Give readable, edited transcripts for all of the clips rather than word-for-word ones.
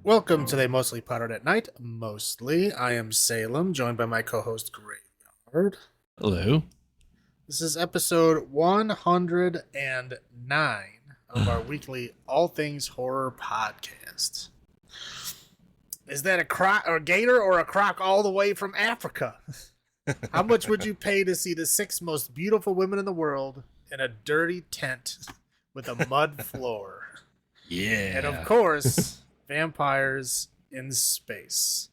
Welcome to They Mostly Pottered at Night. Mostly, I am Salem, joined by my co-host Graveyard. Hello. This is episode 109 of our weekly All Things Horror podcast. Is that a croc or a gator or a croc all the way from Africa? How much would you pay to see the 6 most beautiful women in the world in a dirty tent with a mud floor? Yeah. And of course, vampires in space.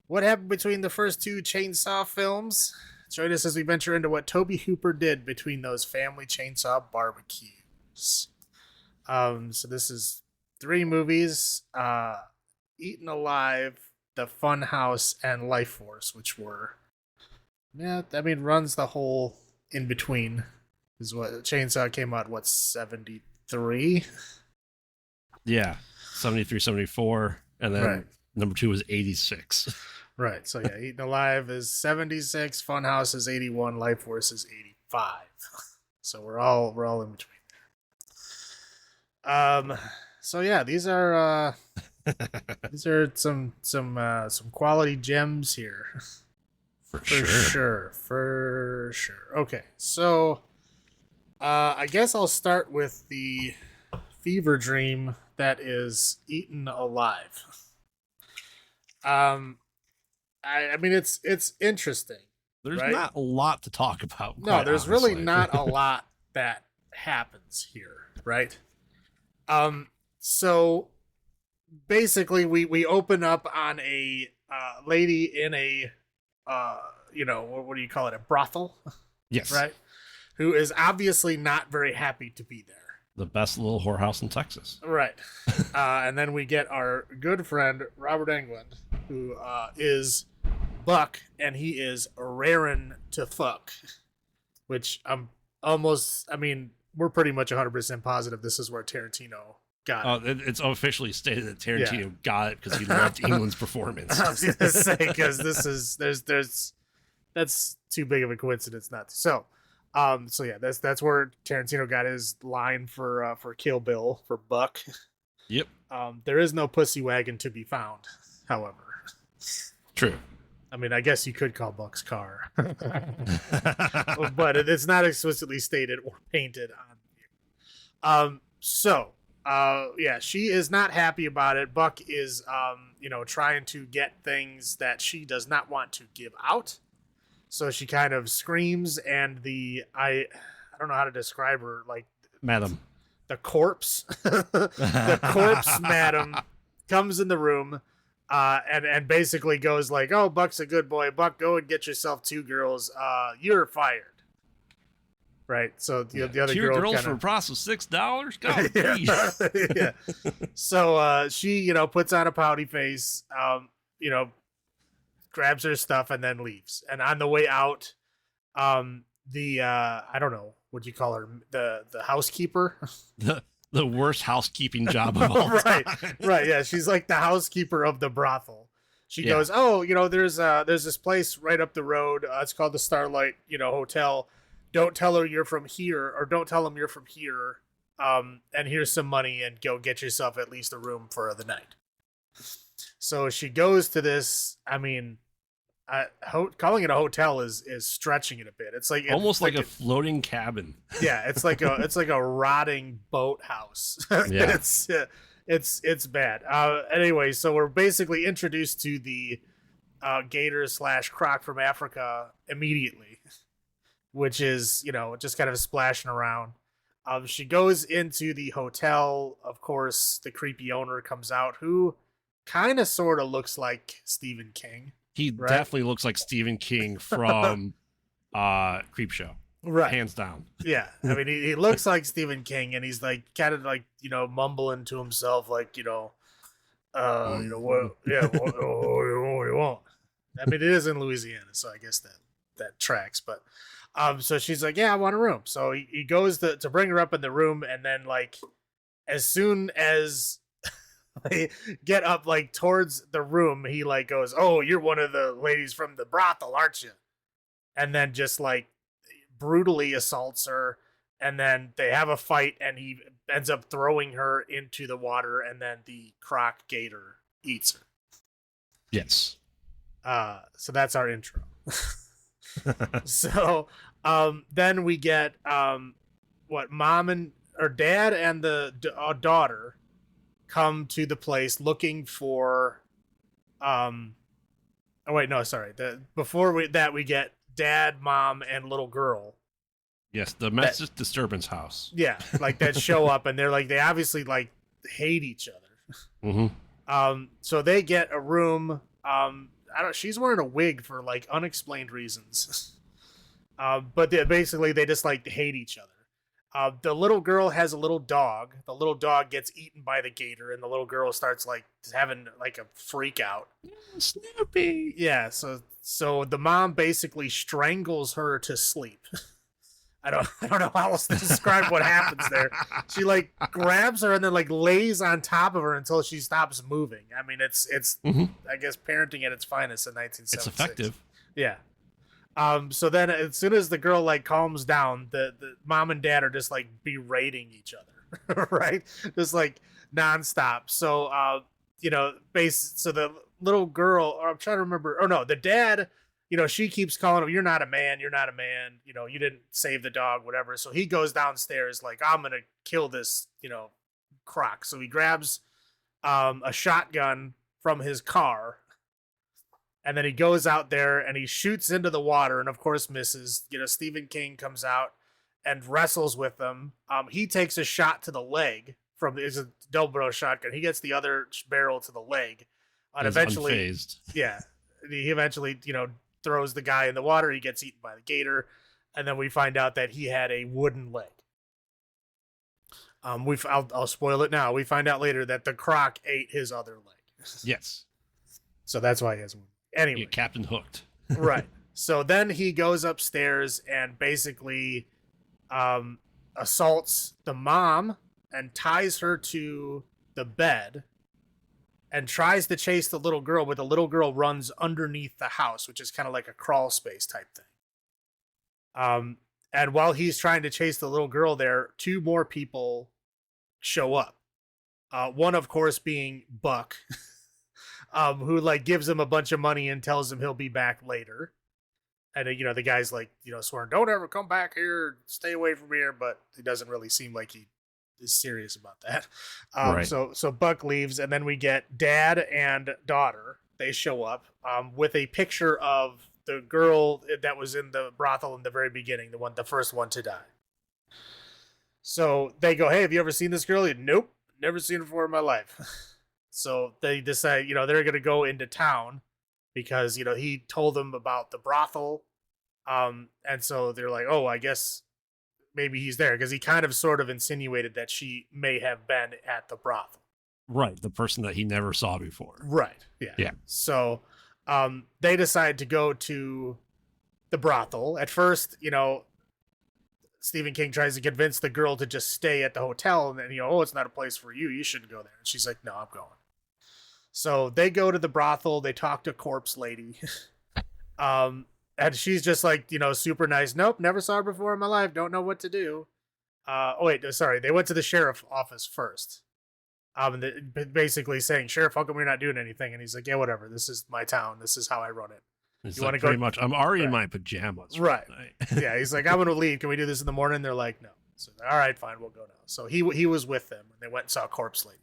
What happened between the first 2 Chainsaw films? Join us as we venture into what Tobe Hooper did between those family chainsaw barbecues. So this is 3 movies: Eaten Alive, The Funhouse, and Life Force, which were, runs the whole in between. Is what Chainsaw came out, 73? Yeah. 73, 74. And then number 2 was 86. Right. So yeah, Eaten Alive is 76, Funhouse is 81, Life Force is 85. So we're all in between there. So yeah, these are some quality gems here. For sure. Okay. So I guess I'll start with the fever dream that is Eaten Alive. I mean, it's interesting. There's right? not a lot to talk about. No, there's honestly. really not a lot that happens here, right? So basically, we open up on a lady in a what do you call it? A brothel, Yes. right? Who is obviously not very happy to be there. The best little whorehouse in Texas. Right. And then we get our good friend, Robert Englund, who is Buck, and he is raring to fuck. Which we're pretty much 100% positive this is where Tarantino got it. It's officially stated that Tarantino got it because he loved England's performance. I was going to say, because that's too big of a coincidence not to. So yeah, that's where Tarantino got his line for Kill Bill for Buck. Yep. There is no pussy wagon to be found, however. True. I mean, I guess you could call Buck's car, but it's not explicitly stated or painted on here. Yeah, she is not happy about it. Buck is trying to get things that she does not want to give out. So she kind of screams, and I don't know how to describe her, like Madam. The corpse, the corpse madam comes in the room, and basically goes like, "Oh, Buck's a good boy. Buck, go and get yourself 2 girls. You're fired." Right. So the other 2 girls for a price of $6. God, yeah. So she puts on a pouty face, grabs her stuff and then leaves. And on the way out, I don't know, what do you call her? The housekeeper? The worst housekeeping job of all right, time. Right, yeah. She's like the housekeeper of the brothel. She goes, "Oh, there's this place right up the road. It's called the Starlight, Hotel. Don't tell her you're from here, or don't tell them you're from here. And here's some money, and go get yourself at least a room for the night." So she goes to this. I mean, calling it a hotel is stretching it a bit. It's like almost like a floating cabin. Yeah, it's like a rotting boathouse. Yeah, it's bad. Anyway, so we're basically introduced to the gator / croc from Africa immediately, which is just kind of splashing around. She goes into the hotel. Of course, the creepy owner comes out, who kind of sort of looks like Stephen King. He definitely looks like Stephen King from Creepshow. Right. Hands down. Yeah. I mean, he looks like Stephen King, and he's like kind of like, mumbling to himself, like, what you want. I mean, it is in Louisiana, so I guess that tracks. But so she's like, "Yeah, I want a room." So he goes to bring her up in the room, and then like as soon as they get up like towards the room, he like goes, "Oh, you're one of the ladies from the brothel, aren't you?" And then just like brutally assaults her, and then they have a fight, and he ends up throwing her into the water, and then the croc gator eats her. Yes. So that's our intro. So then we get mom or dad and the daughter come to the place looking for before we get dad, mom, and little girl. Yes, the domestic disturbance house. Yeah, like that show up, and they obviously like hate each other. Mm-hmm. So they get a room. She's wearing a wig for like unexplained reasons. But basically they just like hate each other. The little girl has a little dog. The little dog gets eaten by the gator, and the little girl starts like having like a freak out. Snoopy. Yeah, so the mom basically strangles her to sleep. I don't know how else to describe what happens there. She like grabs her and then like lays on top of her until she stops moving. I mean, it's I guess parenting at its finest in 1976. It's effective. Yeah. So then as soon as the girl like calms down, the mom and dad are just like berating each other, right? Just like nonstop. So so the little girl, or I'm trying to remember, or no, the dad, she keeps calling him, you're not a man, you didn't save the dog, whatever. So he goes downstairs like, I'm gonna kill this, croc. So he grabs a shotgun from his car, and then he goes out there and he shoots into the water, and of course misses. Stephen King comes out and wrestles with them. He takes a shot to the leg it's a double barrel shotgun. He gets the other barrel to the leg, and eventually, unfazed. Yeah, he eventually, throws the guy in the water. He gets eaten by the gator, and then we find out that he had a wooden leg. I'll spoil it now. We find out later that the croc ate his other leg. Yes. So that's why he has one. Anyway, yeah, Captain Hooked. Right. So then he goes upstairs and basically assaults the mom and ties her to the bed and tries to chase the little girl, but the little girl runs underneath the house, which is kind of like a crawl space type thing. And while he's trying to chase the little girl there, two more people show up. One, of course, being Buck, who like gives him a bunch of money and tells him he'll be back later. And, the guy's like, swearing, don't ever come back here, stay away from here. But it doesn't really seem like he is serious about that. Right. So Buck leaves, and then we get dad and daughter. They show up with a picture of the girl that was in the brothel in the very beginning, the first one to die. So they go, hey, have you ever seen this girl? Nope, never seen her before in my life. So they decide, they're going to go into town because, he told them about the brothel. And so they're like, oh, I guess maybe he's there, because he kind of sort of insinuated that she may have been at the brothel. Right. The person that he never saw before. Right. Yeah. Yeah. So they decide to go to the brothel. At first, Stephen King tries to convince the girl to just stay at the hotel, and then, oh, it's not a place for you. You shouldn't go there. And she's like, no, I'm going. So they go to the brothel. They talk to Corpse Lady. And she's just like, super nice. Nope, never saw her before in my life. Don't know what to do. They went to the sheriff office first. Basically saying, Sheriff, how come we're not doing anything? And he's like, yeah, whatever. This is my town. This is how I run it. It's you like want to go? Pretty much. I'm already in my pajamas. Right. Yeah. He's like, I'm going to leave. Can we do this in the morning? They're like, no. So, all right, fine. We'll go now. So he was with them, and they went and saw Corpse Lady.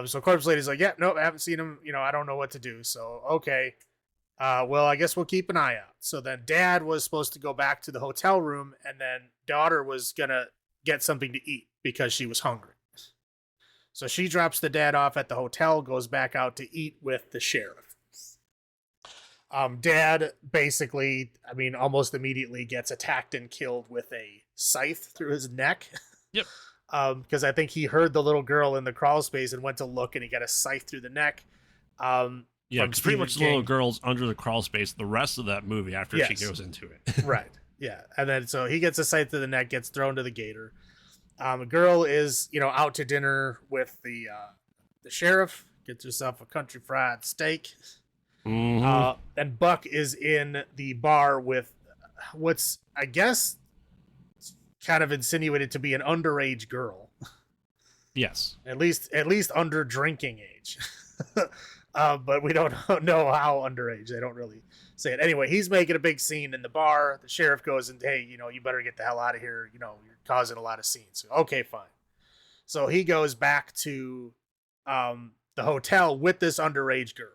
So Corpse Lady's like, yeah, nope, I haven't seen him. I don't know what to do. So, okay. Well, I guess we'll keep an eye out. So then dad was supposed to go back to the hotel room, and then daughter was going to get something to eat because she was hungry. So she drops the dad off at the hotel, goes back out to eat with the sheriff. Dad basically, almost immediately gets attacked and killed with a scythe through his neck. Yep. Because I think he heard the little girl in the crawl space and went to look, and he got a scythe through the neck. Yeah, because pretty much the little girl's under the crawl space the rest of that movie after she goes into it. Right, yeah. And then so he gets a scythe to the neck, gets thrown to the gator. A girl is, out to dinner with the sheriff, gets herself a country fried steak. Mm-hmm. And Buck is in the bar with what's, I guess, kind of insinuated to be an underage girl. Yes. At least under drinking age. But we don't know how underage. They don't really say it. Anyway, he's making a big scene in the bar. The sheriff goes and, hey, you better get the hell out of here. You're causing a lot of scenes. Okay, fine. So he goes back to the hotel with this underage girl.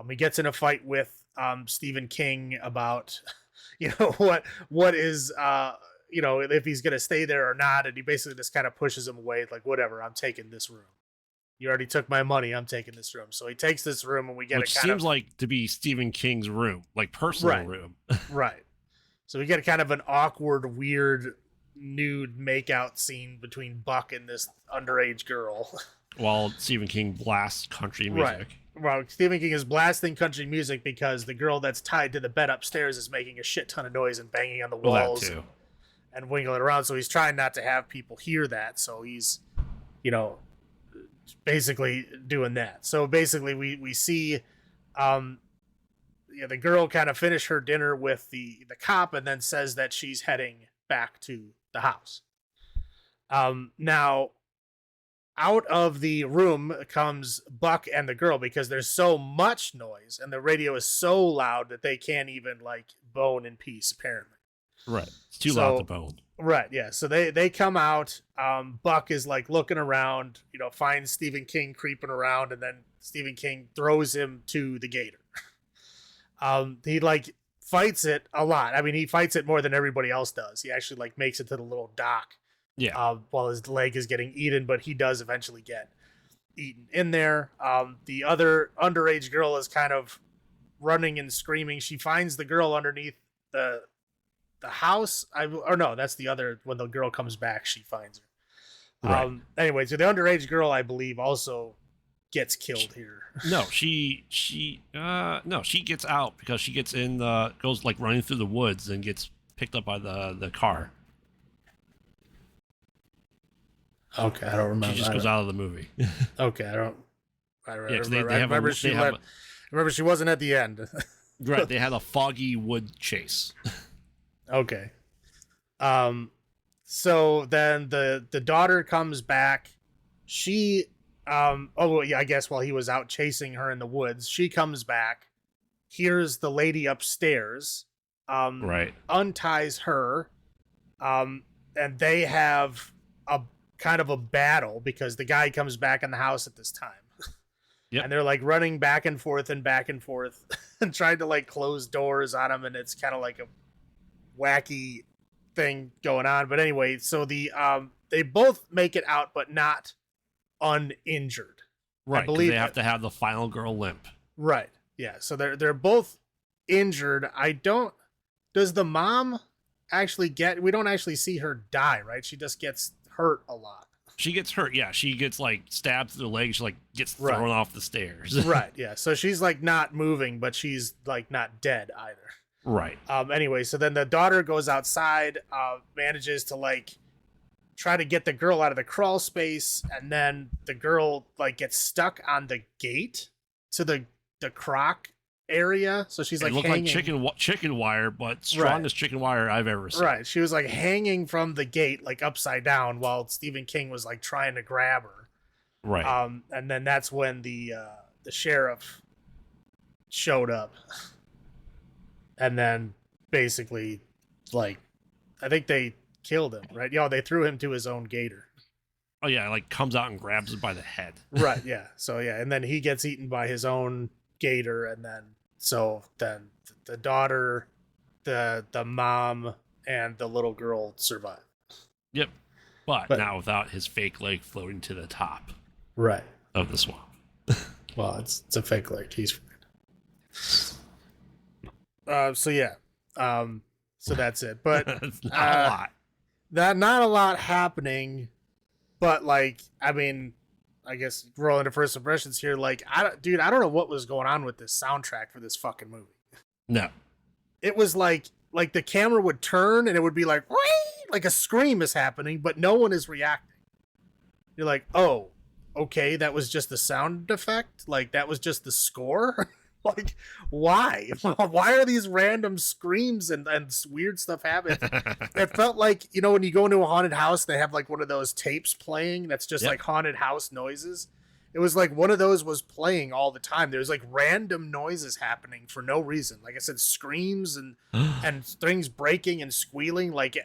He gets in a fight with Stephen King about, what is, if he's going to stay there or not. And he basically just kind of pushes him away. Like, whatever, I'm taking this room. You already took my money. I'm taking this room. So he takes this room and we get Which seems like to be Stephen King's room, like personal room. Right. So we get kind of an awkward, weird, nude makeout scene between Buck and this underage girl. While Stephen King blasts country music. Right. Well, Stephen King is blasting country music because the girl that's tied to the bed upstairs is making a shit ton of noise and banging on the walls and wiggling around. So he's trying not to have people hear that. So he's, basically doing that. So basically we see the girl kind of finish her dinner with the cop and then says that she's heading back to the house. Now out of the room comes Buck and the girl because there's so much noise and the radio is so loud that they can't even like bone in peace, apparently. Right. It's too loud to bone. Right, yeah. So they come out. Buck is like looking around, finds Stephen King creeping around, and then Stephen King throws him to the gator. He like fights it a lot. I mean, he fights it more than everybody else does. He actually like makes it to the little dock. Yeah. While his leg is getting eaten, but he does eventually get eaten in there. The other underage girl is kind of running and screaming. She finds the girl underneath the house. That's the other, when the girl comes back, she finds her. Right. Anyway, so the underage girl, I believe, also gets killed here. No, she gets out because she gets in goes like running through the woods and gets picked up by the car. Okay, I don't remember. She just goes out of the movie. Okay, I remember she wasn't at the end. Right, they had a foggy wood chase. Okay. So then the daughter comes back. She I guess while he was out chasing her in the woods, she comes back, hears the lady upstairs, right, unties her, and they have a kind of a battle because the guy comes back in the house at this time. Yep. And they're like running back and forth and trying to like close doors on him, and it's kind of like a wacky thing going on. But anyway, so they both make it out but not uninjured. Right, I believe they have to have the final girl limp. Right. Yeah, so they're both injured. Does the mom actually we don't actually see her die, right? She just gets hurt a lot. She gets hurt, yeah. She gets like stabbed through the leg. She like gets thrown off the stairs. Right, yeah. So she's like not moving, but she's like not dead either. Right. Anyway, so then the daughter goes outside, manages to like try to get the girl out of the crawl space, and then the girl like gets stuck on the gate to the croc area. So she's like, it looked hanging. like chicken wire, but strongest chicken wire I've ever seen. Right. She was like hanging from the gate, like upside down, while Stephen King was like trying to grab her. Right. And then that's when the sheriff showed up. And then basically, like, I think they killed him, right? Yeah, they threw him to his own gator. Oh, yeah, like comes out and grabs him by the head. Right, yeah. So, yeah, and then he gets eaten by his own gator, and then the daughter, the mom, and the little girl survive. Yep. But now without his fake leg floating to the top. Right. Of the swamp. Well, it's a fake leg. He's fine. So that's it. But it's not a lot. Not a lot happening, but like, I mean, I guess rolling to first impressions here. Like, I don't know what was going on with this soundtrack for this fucking movie. No, it was like the camera would turn and it would be like, whee! Like a scream is happening, but no one is reacting. You're like, oh, okay, that was just the sound effect. Like that was just the score. Like, why? Why are these random screams and weird stuff happening? It felt like, when you go into a haunted house, they have like one of those tapes playing that's just like haunted house noises. It was like one of those was playing all the time. There's like random noises happening for no reason. Like I said, screams and things breaking and squealing like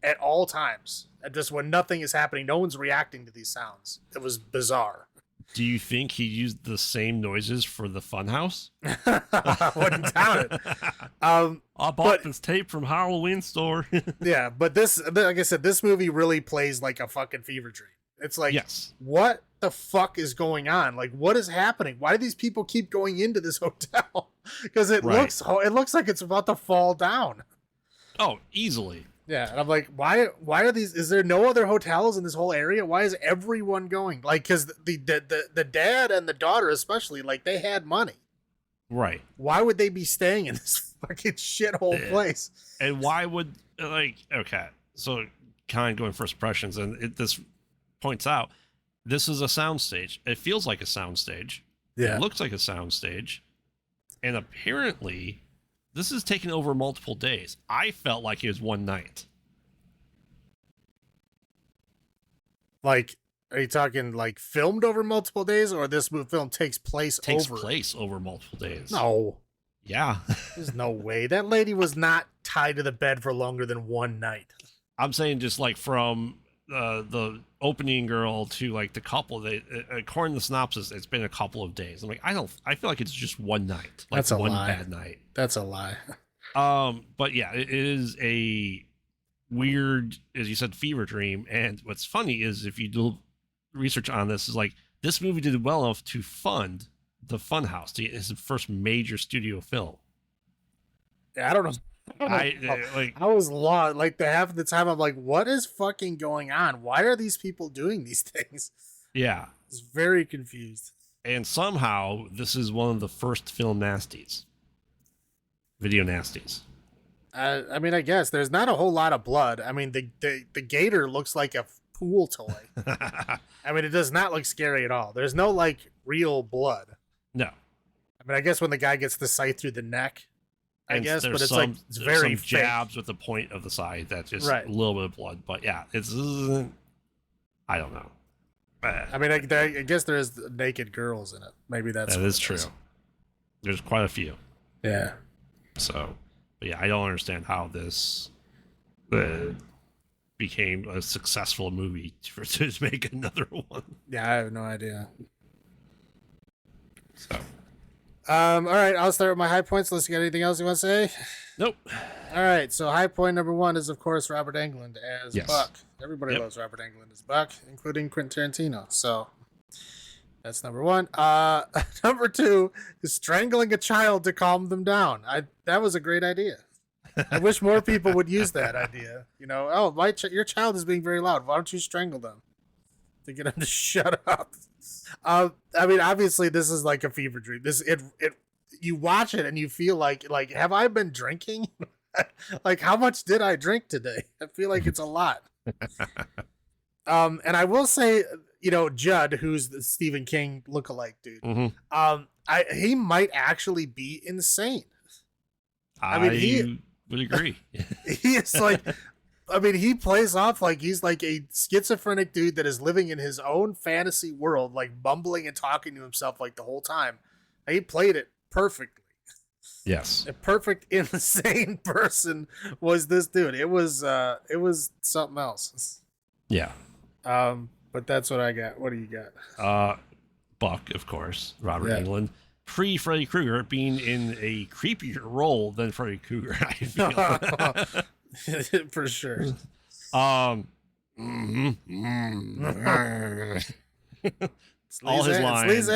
at all times. And just when nothing is happening, no one's reacting to these sounds. It was bizarre. Do you think he used the same noises for the Funhouse? I wouldn't doubt it. I bought this tape from Halloween store. Yeah, but this, like I said, this movie really plays like a fucking fever dream. It's like, Yes. what the fuck is going on? Like, what is happening? Why do these people keep going into this hotel? Because it looks like it's about to fall down. Oh, easily. Yeah, and I'm like, why are these? Is there no other hotels in this whole area? Why is everyone going? Like, because the dad and the daughter especially, like, they had money. Right. Why would they be staying in this fucking shithole place? And why would, like, okay, so kind of going first impressions, and this points out, this is a soundstage. It feels like a soundstage. Yeah. It looks like a soundstage. And apparently, this is taken over multiple days. I felt like it was one night. Like, are you talking like filmed over multiple days, or this film takes place Over multiple days. No. Yeah. There's no way. That lady was not tied to the bed for longer than one night. I'm saying just like from the opening girl to like the couple, they according to the synopsis, it's been a couple of days. I'm like, I feel like it's just one night. Like That's a one lie. bad night. That's a lie. But yeah, it is a weird, as you said, fever dream. And what's funny is if you do research on this, is like this movie did well enough to fund the Funhouse. It's the first major studio film. Yeah, I don't know. I was lost. Like the half of the time, I'm like, what is fucking going on? Why are these people doing these things? Yeah. I was very confused. And somehow this is one of the first film nasties. Video nasties. I mean, I guess there's not a whole lot of blood. I mean, the gator looks like a pool toy. I mean, it does not look scary at all. There's no like real blood. No. I mean, I guess when the guy gets the scythe through the neck, I guess, but it's some, like it's very some jabs with the point of the side that's just right. a little bit of blood. But yeah, it's I don't know. I mean, I guess there's naked girls in it. Maybe that is true. There's quite a few. Yeah. So, but yeah, I don't understand how this became a successful movie to make another one. Yeah, I have no idea. So. All right, I'll start with my high points. Unless you got anything else you want to say? Nope. All right, so high point number one is, of course, Robert Englund as Buck. Everybody loves Robert Englund as Buck, including Quentin Tarantino. So that's number one. Number two is strangling a child to calm them down. That was a great idea. I wish more people would use that idea. You know, oh, your child is being very loud. Why don't you strangle them to get them to shut up? I mean, obviously, this is like a fever dream. You watch it and you feel like have I been drinking? Like, how much did I drink today? I feel like it's a lot. And I will say, you know, Judd, who's the Stephen King lookalike dude, he might actually be insane. I mean, he would agree. He is like. I mean, he plays off like he's like a schizophrenic dude that is living in his own fantasy world, like bumbling and talking to himself like the whole time. He played it perfectly. Yes. A perfect insane person was this dude. It was something else. Yeah. But that's what I got. What do you got? Buck, of course, Robert Englund. Pre-Freddy Krueger being in a creepier role than Freddy Krueger, I feel. For sure. All his lines.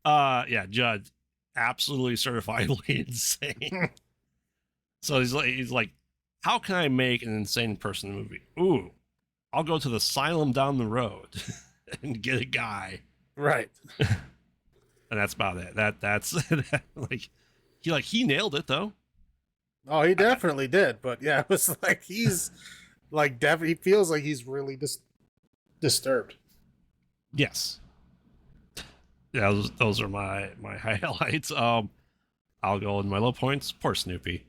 Yeah, Judd, absolutely certifiably insane. So he's like, how can I make an insane person movie? Ooh, I'll go to the asylum down the road and get a guy. Right. And that's about it. That's he nailed it though. Oh, he definitely did. But yeah, it was like he's like he feels like he's really disturbed. Yes. Yeah, those are my highlights. I'll go with my low points. Poor Snoopy.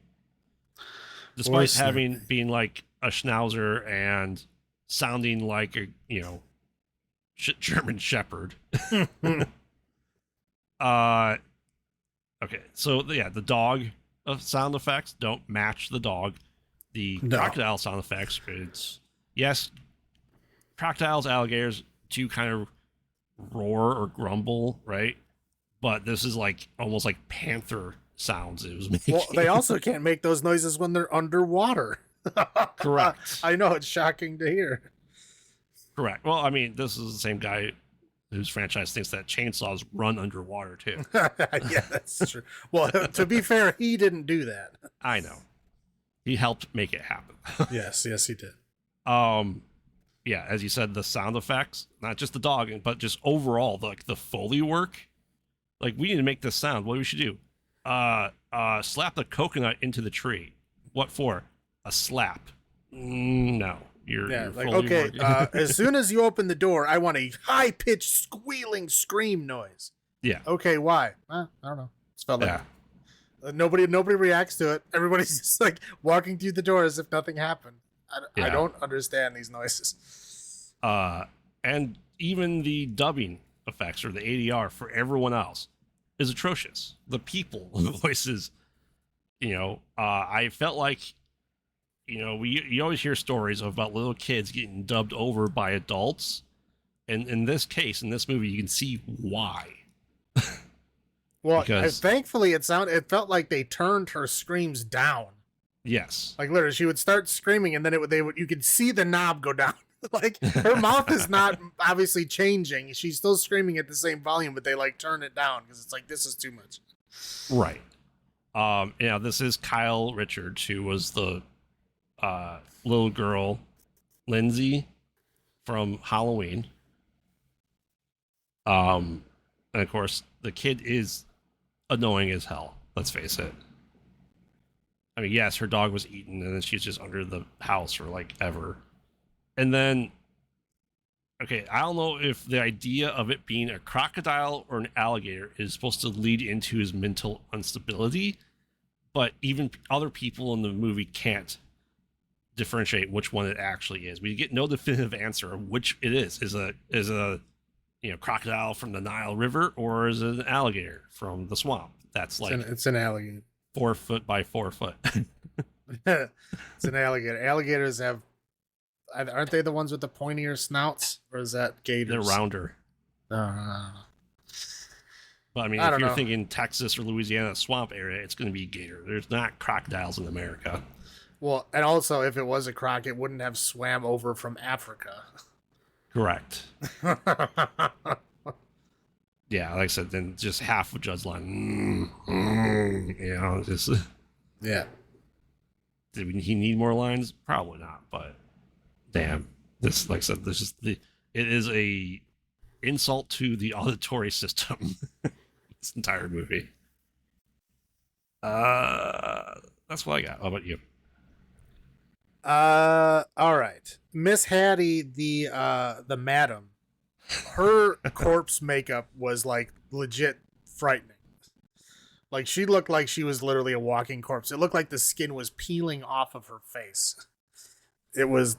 Despite being like a schnauzer and sounding like a German Shepherd. Okay, so yeah, the dog sound effects don't match the dog. The crocodile sound effects, it's yes, crocodiles, alligators do kind of roar or grumble, right? But this is like almost like panther sounds it was making. Well, they also can't make those noises when they're underwater. Correct. I know, it's shocking to hear. Correct. Well, I mean, this is the same guy whose franchise thinks that chainsaws run underwater too. Yeah, that's true. Well, to be fair, he didn't do that. I know. He helped make it happen. Yes, he did. Yeah, as you said, the sound effects, not just the dog, but just overall, the Foley work. Like, we need to make this sound. What we should do? Slap the coconut into the tree. What for? A slap. No. You're like, Foley okay, work. as soon as you open the door, I want a high-pitched squealing scream noise. Yeah. Okay, why? I don't know. It's felt like Yeah. nobody reacts to it. Everybody's just like walking through the door as if nothing happened. I don't understand these noises. And even the dubbing effects or the ADR for everyone else is atrocious. The people voices, I felt like, you always hear stories about little kids getting dubbed over by adults. And in this case, in this movie, you can see why. Well, thankfully, it felt like they turned her screams down. Yes. Like, literally, she would start screaming, and then you could see the knob go down. Like, her mouth is not obviously changing. She's still screaming at the same volume, but they, like, turn it down because it's like, this is too much. Right. This is Kyle Richards, who was the little girl, Lindsay, from Halloween. And, of course, the kid is annoying as hell. Let's face it. I mean, yes, her dog was eaten, and then she's just under the house for, like, ever. And then, okay, I don't know if the idea of it being a crocodile or an alligator is supposed to lead into his mental instability, but even other people in the movie can't differentiate which one it actually is. We get no definitive answer of which it is. Is a crocodile from the Nile River, or is it an alligator from the swamp? That's like it's an alligator. 4 foot by 4 foot. It's an alligator. Alligators aren't they the ones with the pointier snouts, or is that gators? They're rounder. No. But I mean, if you're thinking Texas or Louisiana swamp area, it's going to be gator. There's not crocodiles in America. Well, and also, if it was a croc, it wouldn't have swam over from Africa. Correct. Yeah, like I said, then just half of Judd's line. Just yeah. Did he need more lines? Probably not. But damn, this, like I said, it is a insult to the auditory system. This entire movie. That's what I got. How about you? All right. Miss Hattie, the madam, her corpse makeup was like legit frightening. Like, she looked like she was literally a walking corpse. It looked like the skin was peeling off of her face. It was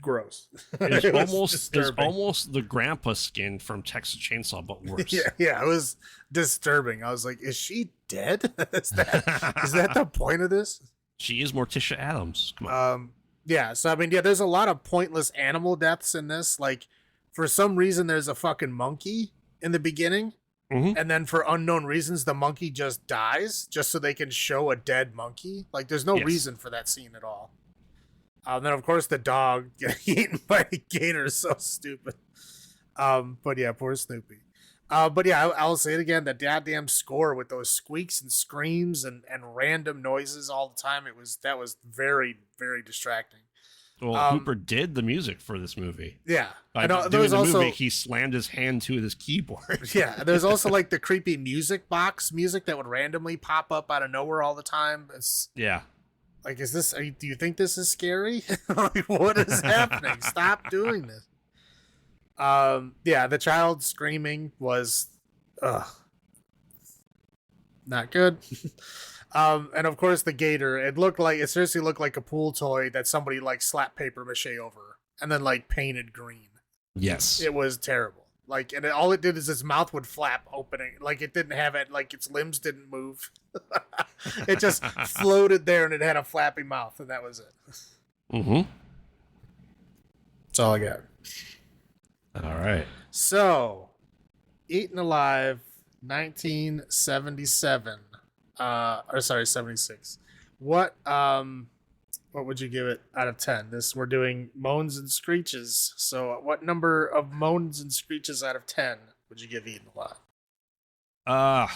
gross. It's almost the grandpa skin from Texas Chainsaw, but worse. Yeah, it was disturbing. I was like, is she dead? Is that the point of this? She is Morticia Addams. Come on. Yeah, so I mean, there's a lot of pointless animal deaths in this. Like, for some reason, there's a fucking monkey in the beginning, and then for unknown reasons, the monkey just dies just so they can show a dead monkey. Like, there's no reason for that scene at all. Then, of course, the dog getting eaten by a gator is so stupid. But yeah, poor Snoopy. But yeah, I'll say it again. The goddamn score with those squeaks and screams and random noises all the time. That was very, very distracting. Well, Hooper did the music for this movie. Yeah. By doing the movie, he slammed his hand to his keyboard. Yeah. There's also like the creepy music box music that would randomly pop up out of nowhere all the time. Yeah. Like, do you think this is scary? Like, what is happening? Stop doing this. Yeah, the child screaming was not good. And of course the gator, it seriously looked like a pool toy that somebody like slapped paper mache over and then like painted green. Yes. It was terrible. Like, and all it did is his mouth would flap opening. Like, it didn't have it, like, its limbs didn't move. It just floated there and it had a flappy mouth, and that was it. Mm-hmm. That's all I got. All right. So, Eaten Alive, 1977. Or sorry, 76. What would you give it out of 10? We're doing moans and screeches. So what number of moans and screeches out of 10 would you give Eaten Alive? Yeah,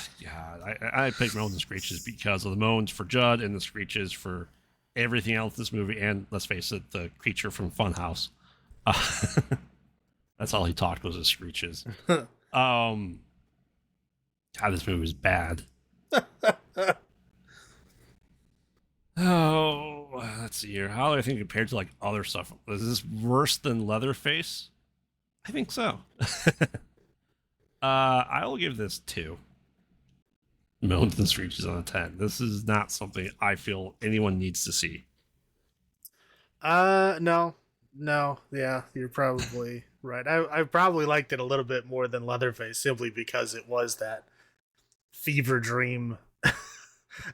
I picked moans and screeches because of the moans for Judd and the screeches for everything else in this movie, and let's face it, the creature from Funhouse. That's all he talked was his screeches. God, this movie was bad. Oh, let's see here. How do I think compared to like other stuff? Is this worse than Leatherface? I think so. I will give this 2 moans and screeches on a 10. This is not something I feel anyone needs to see. No, yeah, you're probably right. I probably liked it a little bit more than Leatherface simply because it was that fever dream.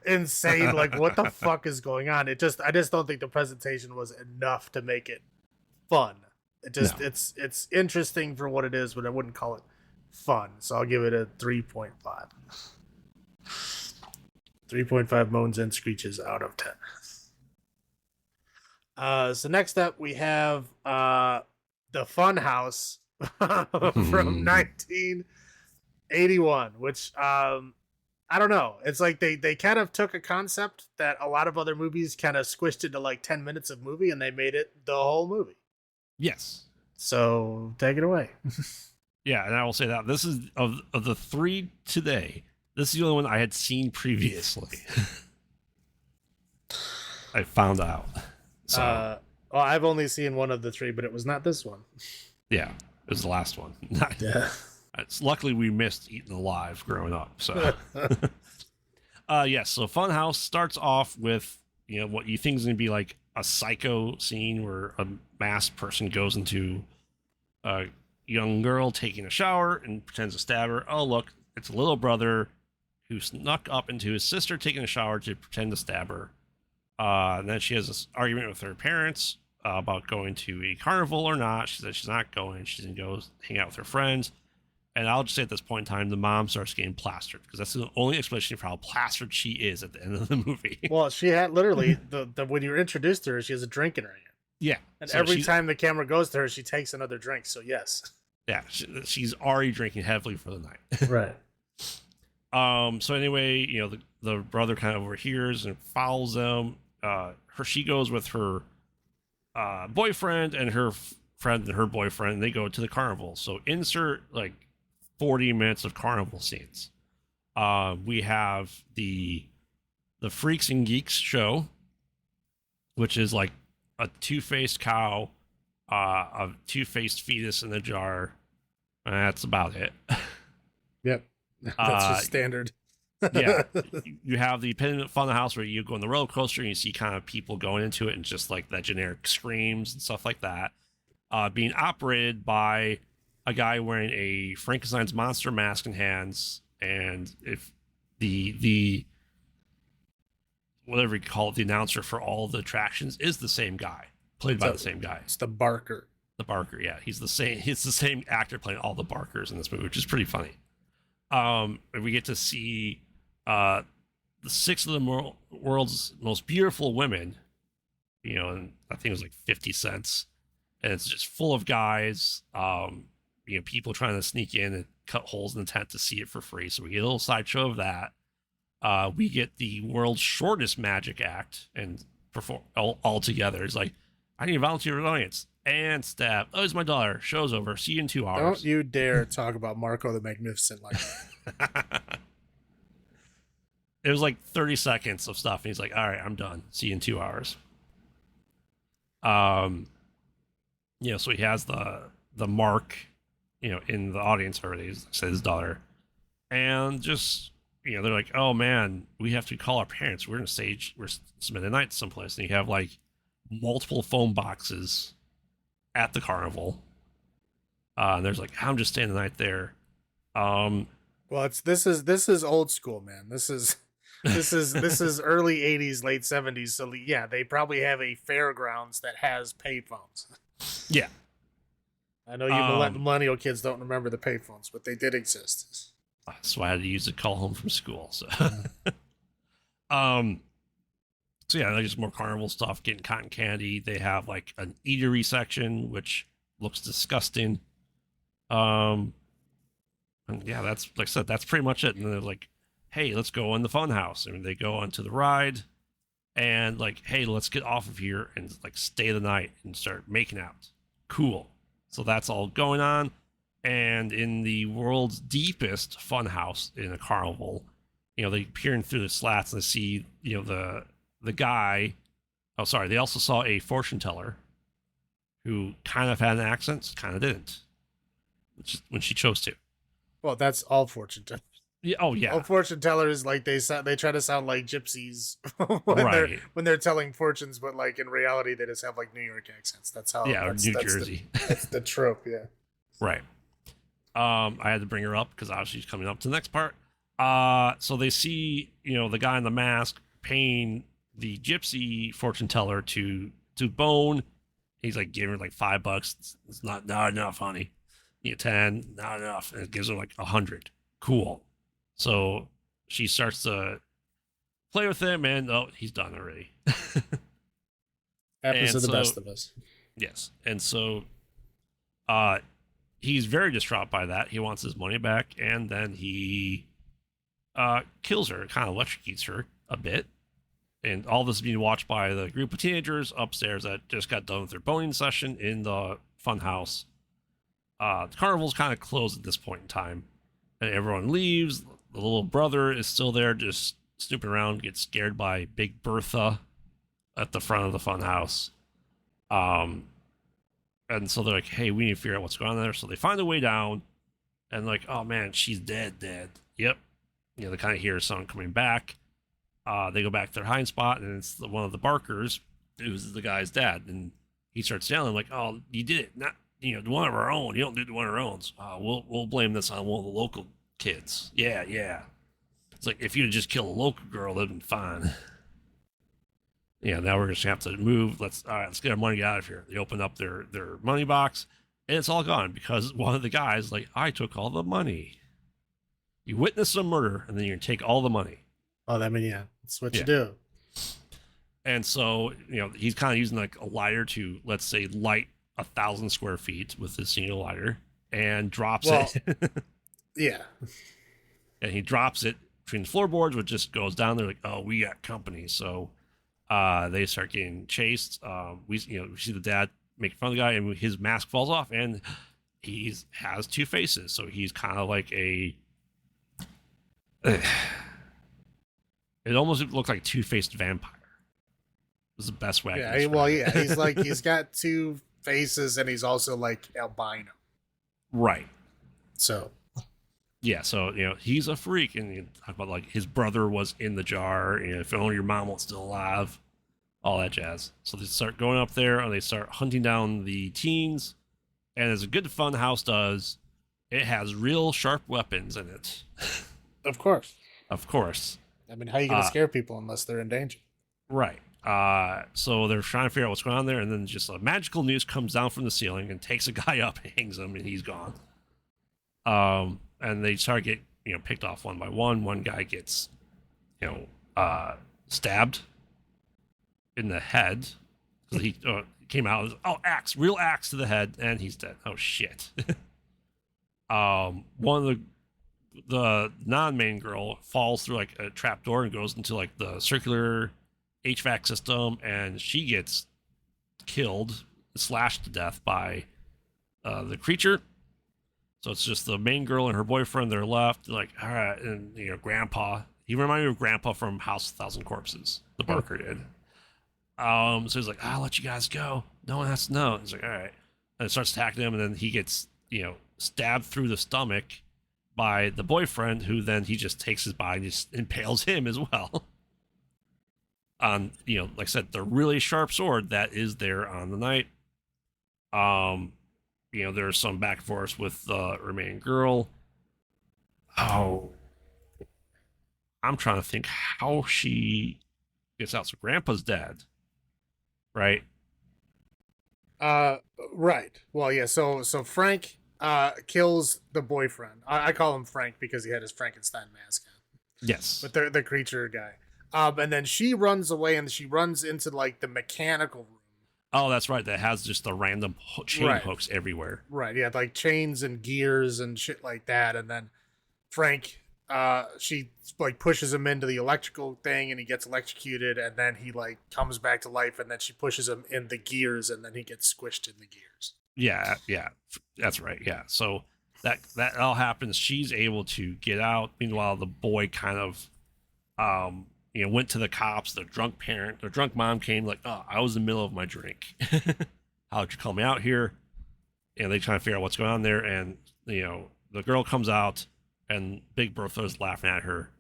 Insane, like what the fuck is going on? I just don't think the presentation was enough to make it fun. It's interesting for what it is, but I wouldn't call it fun. So I'll give it a 3.5. 3.5 moans and screeches out of 10. So next up we have the Funhouse from 1981, which I don't know. It's like they kind of took a concept that a lot of other movies kind of squished into like 10 minutes of movie, and they made it the whole movie. Yes. So take it away. Yeah, and I will say that this is of the 3 today, this is the only one I had seen previously. I found out. So well, I've only seen one of the 3, but it was not this one. Yeah, it was the last one. Yeah. It's luckily we missed Eaten Alive growing up. So, yes. So Funhouse starts off with what you think is going to be like a psycho scene where a masked person goes into a young girl taking a shower and pretends to stab her. Oh, look, it's a little brother who snuck up into his sister taking a shower to pretend to stab her. And then she has this argument with her parents about going to a carnival or not. She said she's not going. She's going to go hang out with her friends. And I'll just say at this point in time, the mom starts getting plastered because that's the only explanation for how plastered she is at the end of the movie. Well, she had literally when you were introduced to her, she has a drink in her hand. Yeah, and so every time the camera goes to her, she takes another drink. So yes, yeah, she's already drinking heavily for the night. Right. So anyway, the brother kind of overhears and follows them. She goes with her boyfriend and her friend and her boyfriend. And they go to the carnival. So insert like 40 minutes of carnival scenes. We have the Freaks and Geeks show, which is like a two-faced cow, a two-faced fetus in a jar. That's about it. Yep. That's just standard. Yeah. You have the Independent Funhouse where you go on the roller coaster and you see kind of people going into it and just like that generic screams and stuff like that. Being operated by a guy wearing a Frankenstein's monster mask and hands, and if the whatever you call it, the announcer for all the attractions is the same guy, played by the same guy. It's the Barker. The Barker, yeah, he's the same actor playing all the Barkers in this movie, which is pretty funny. And we get to see the 6 of the world's most beautiful women, and I think it was like 50 cents, and it's just full of guys, people trying to sneak in and cut holes in the tent to see it for free. So we get a little sideshow of that. We get the world's shortest magic act and perform all together. It's like, I need a volunteer audience. And stab. Oh, it's my daughter. Show's over. See you in 2 hours. Don't you dare talk about Marco the Magnificent like that. It was like 30 seconds of stuff. And he's like, all right, I'm done. See you in 2 hours. So he has the mark, in the audience already, said his daughter. And just, they're like, oh man, we have to call our parents. We're spending the night someplace. And you have like multiple phone boxes at the carnival, And there's like, I'm just staying the night there. Um, Well, this is old school, man. This is early '80s, late '70s. So yeah, they probably have a fairgrounds that has payphones. yeah. I know you millennial kids don't remember the payphones, but they did exist. So I had to use a call home from school. So, um, so yeah, just more carnival stuff, getting cotton candy. They have like an eatery section, which looks disgusting. And yeah, that's like I said, that's pretty much it. And they're like, hey, let's go in the fun house. I mean, they go onto the ride and like, hey, let's get off of here and like stay the night and start making out. Cool. So that's all going on. And in the world's deepest fun house in a carnival, they peering through the slats and they see, the guy. Oh, sorry. They also saw a fortune teller who kind of had an accent, kind of didn't, when she chose to. Well, that's all fortune tellers. Yeah. Oh, yeah. All fortune tellers, like they try to sound like gypsies when they're telling fortunes, but like in reality, they just have like New York accents. That's how. Yeah, that's, New that's Jersey. That's the trope. Yeah. Right. I had to bring her up because obviously she's coming up to the next part. So they see, the guy in the mask paying the gypsy fortune teller to bone. He's like giving her like $5. It's not enough, honey. 10, not enough. And it gives her like 100. Cool. So she starts to play with him, and he's done already. Happens to the best of us. Yes. And so he's very distraught by that. He wants his money back, and then he kills her, kind of electrocutes her a bit. And all this is being watched by the group of teenagers upstairs that just got done with their boning session in the fun house. The carnival's kind of closed at this point in time, and everyone leaves. The little brother is still there, just snooping around, gets scared by Big Bertha at the front of the fun house. And so they're like, hey, we need to figure out what's going on there. So they find a way down, and like, oh man, she's dead. Yep. They kind of hear someone coming back. They go back to their hiding spot, and it's one of the Barkers, who's the guy's dad. And he starts yelling like, oh, you did it. Not, one of our own. You don't do one of our own. We'll blame this on one of the local kids. Yeah. It's like, if you'd just killed a local girl, that'd been fine. Yeah, now we're just gonna have to move. Let's get our money out of here. They open up their money box, and it's all gone because one of the guys like, I took all the money. You witnessed a murder, and then you're gonna take all the money. Oh, yeah, that's what you do. And so he's kind of using like a lighter to, let's say, light 1,000 square feet with this single lighter, and drops it. Yeah. And he drops it between the floorboards, which just goes down. They're like, oh, we got company. So they start getting chased. We see the dad making fun of the guy, and his mask falls off, and he has two faces. So he's kind of like a. It almost looked like a two-faced vampire. It was the best way. He's like, he's got two faces, and he's also like albino. Right. So. Yeah, so he's a freak, and you talk about like his brother was in the jar, if only your mom was still alive, all that jazz. So they start going up there, and they start hunting down the teens, and as a good fun house does, it has real sharp weapons in it. Of course. I mean, how are you going to scare people unless they're in danger? Right. So they're trying to figure out what's going on there, and then just a magical noose comes down from the ceiling and takes a guy up, hangs him, and he's gone. And they start to get, picked off one by one. One guy gets, stabbed in the head. So he came out, real axe to the head, and he's dead. Oh, shit. One of the non-main girl falls through like a trap door and goes into like the circular HVAC system, and she gets killed, slashed to death by the creature. So it's just the main girl and her boyfriend. They're left. They're like, all right, and Grandpa. He reminded me of Grandpa from House of 1,000 Corpses. The Barker did. So he's like, I'll let you guys go. No one has to know. He's like, all right, and it starts attacking him, and then he gets stabbed through the stomach by the boyfriend, who then he just takes his body and just impales him as well. On like I said, the really sharp sword that is there on the night. there's some back and forth with the remaining girl. Oh, I'm trying to think how she gets out. So Grandpa's dead, right? Uh, right. Well, yeah. So Frank kills the boyfriend. I call him Frank because he had his Frankenstein mask on. Yes. But the creature guy. And then she runs away and she runs into like the mechanical room. Oh, that's right. That has just the random chain Right. hooks everywhere. Right. Yeah, like chains and gears and shit like that. And then Frank, she like pushes him into the electrical thing and he gets electrocuted. And then he like comes back to life. And then she pushes him in the gears and then he gets squished in the gears. Yeah, that's right. Yeah, so that all happens. She's able to get out. Meanwhile, the boy kind of, went to the cops. The drunk mom came like, "Oh, I was in the middle of my drink. How'd you call me out here?" And they try to figure out what's going on there. And the girl comes out, and Big Bertha's laughing at her.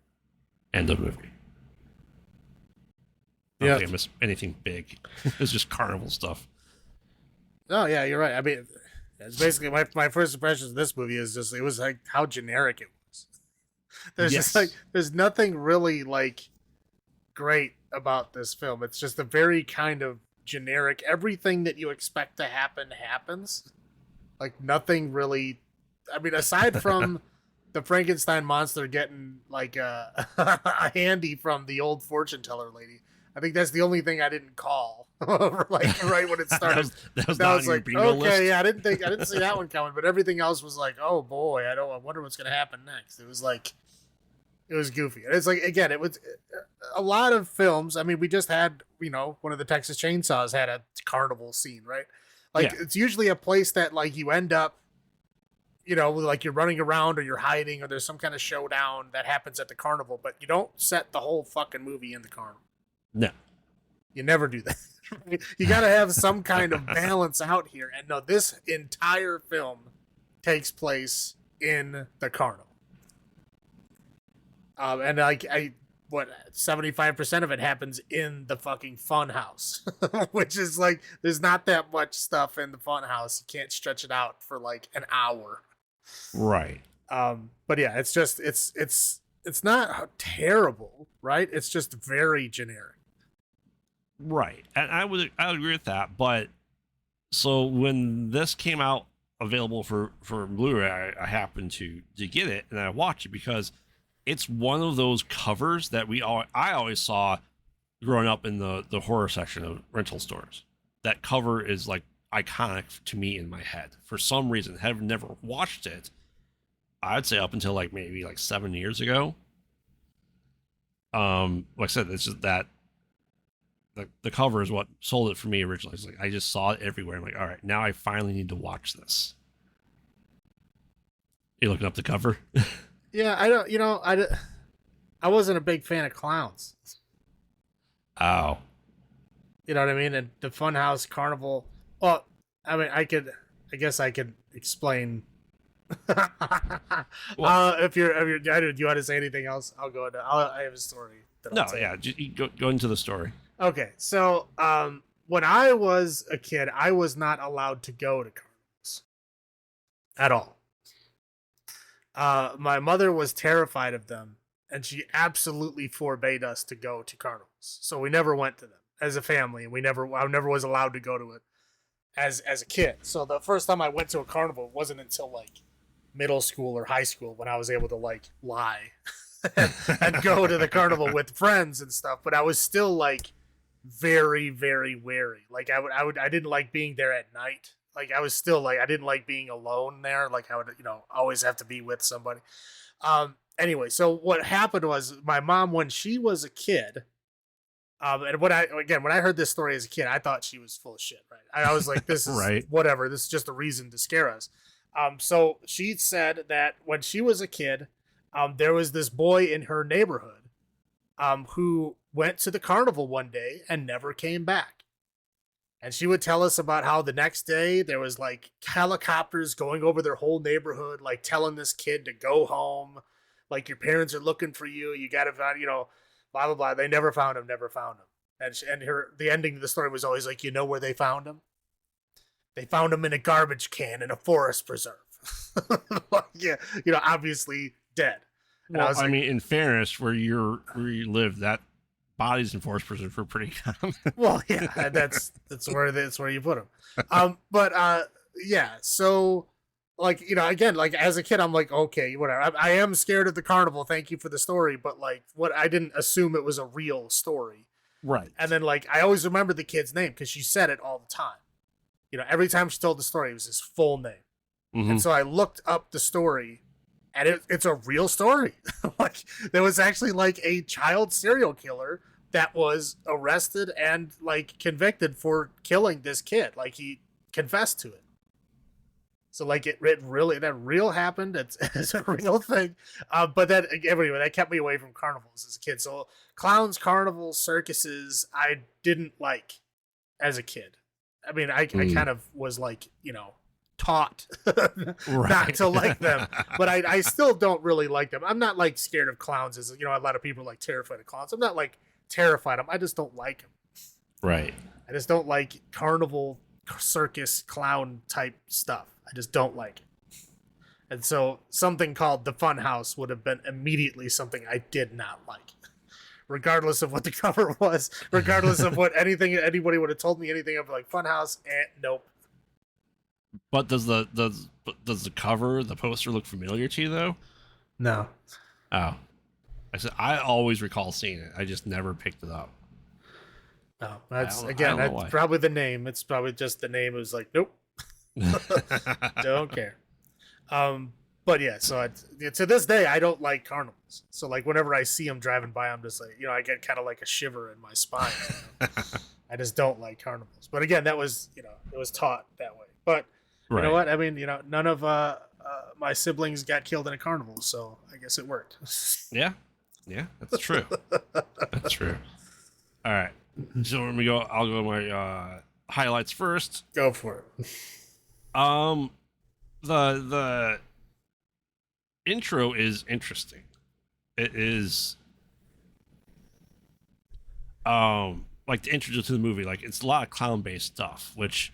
End of movie. I don't think I missed anything big. It's just carnival stuff. Oh yeah, you're right. I mean, it's basically my first impressions of this movie is just it was like how generic it was. There's just like there's nothing really like great about this film. It's just a very kind of generic. Everything that you expect to happen happens. Like nothing really. I mean, aside from the Frankenstein monster getting like a handy from the old fortune teller lady. I think that's the only thing I didn't call. Like right when it started, that was not on your bingo list. Okay, yeah, I didn't see that one coming, but everything else was like, oh boy, I wonder what's gonna happen next. It was like, it was goofy. And it's like again, it was a lot of films. I mean, we just had one of the Texas Chainsaws had a carnival scene, right? Like it's usually a place that like you end up, like you're running around or you're hiding or there's some kind of showdown that happens at the carnival, but you don't set the whole fucking movie in the carnival. No. You never do that. You got to have some kind of balance out here. And no, this entire film takes place in the carnival. And like 75% of it happens in the fucking fun house, which is like, there's not that much stuff in the fun house. You can't stretch it out for like an hour. Right. But yeah, it's just, it's not terrible, right? It's just very generic. Right. And I would agree with that. But so when this came out available for Blu-ray, I happened to get it and I watched it because it's one of those covers that I always saw growing up in the horror section of rental stores. That cover is like iconic to me in my head. For some reason, have never watched it. I'd say up until like maybe like 7 years ago. Like I said, it's just that the cover is what sold it for me originally. It's like I just saw it everywhere. I'm like, all right, now I finally need to watch this. You looking up the cover? Yeah, I don't. I wasn't a big fan of clowns. Oh, you know what I mean? And the Funhouse Carnival. Well, I mean, I guess I could explain. If you're, do you want to say anything else? I'll go into. I have a story. Go into the story. Okay, so when I was a kid, I was not allowed to go to carnivals at all. My mother was terrified of them, and she absolutely forbade us to go to carnivals. So we never went to them as a family, and I never was allowed to go to it as a kid. So the first time I went to a carnival wasn't until like middle school or high school when I was able to like lie and go to the carnival with friends and stuff. But I was still like very, very wary. Like I didn't like being there at night. Like I was still like, I didn't like being alone there. Like I would, always have to be with somebody. Anyway, so what happened was my mom, when she was a kid, and when I heard this story as a kid, I thought she was full of shit, right? I was like, this is right. Whatever. This is just a reason to scare us. So she said that when she was a kid, there was this boy in her neighborhood, who went to the carnival one day and never came back. And she would tell us about how the next day there was like helicopters going over their whole neighborhood, like telling this kid to go home. Like your parents are looking for you. You got to find, blah, blah, blah. They never found him. And the ending of the story was always like, where they found him? they found him in a garbage can in a forest preserve. Yeah, obviously dead. And Well, was I like, mean, in fairness, where you live, that bodies in forest preserve are pretty common. well, yeah, that's where you put him. But yeah, so like again, like as a kid, I'm like, okay, whatever. I am scared of the carnival. Thank you for the story, but like, what I didn't assume it was a real story. Right. And then like I always remember the kid's name because she said it all the time. Every time she told the story, it was his full name. Mm-hmm. And so I looked up the story, and it's a real story. Like there was actually like a child serial killer that was arrested and like convicted for killing this kid. Like he confessed to it. So like it really that real happened. It's a real thing. But that anyway, that kept me away from carnivals as a kid. So clowns, carnivals, circuses, I didn't like as a kid. I mean, I kind of was like taught not to like them, but I still don't really like them. I'm not like scared of clowns as a lot of people are like terrified of clowns. I'm not like terrified of them. I just don't like them. Right. I just don't like carnival, circus, clown type stuff. I just don't like it. And so something called the Fun House would have been immediately something I did not like. Regardless of what the cover was, regardless of what anybody would have told me anything of like Funhouse, nope. But does the cover, the poster, look familiar to you though? No. Oh, I always recall seeing it. I just never picked it up. No, that's probably the name. It's probably just the name. It was like, nope, don't care. But yeah, so to this day, I don't like carnivals. So like whenever I see them driving by, I'm just like, I get kind of like a shiver in my spine. I just don't like carnivals. But again, that was, it was taught that way. But you know what? I mean, none of my siblings got killed in a carnival, so I guess it worked. Yeah, that's true. That's true. All right, so when we go, I'll go my highlights first. Go for it. The intro is interesting. It is like the intro to the movie, like it's a lot of clown based stuff, which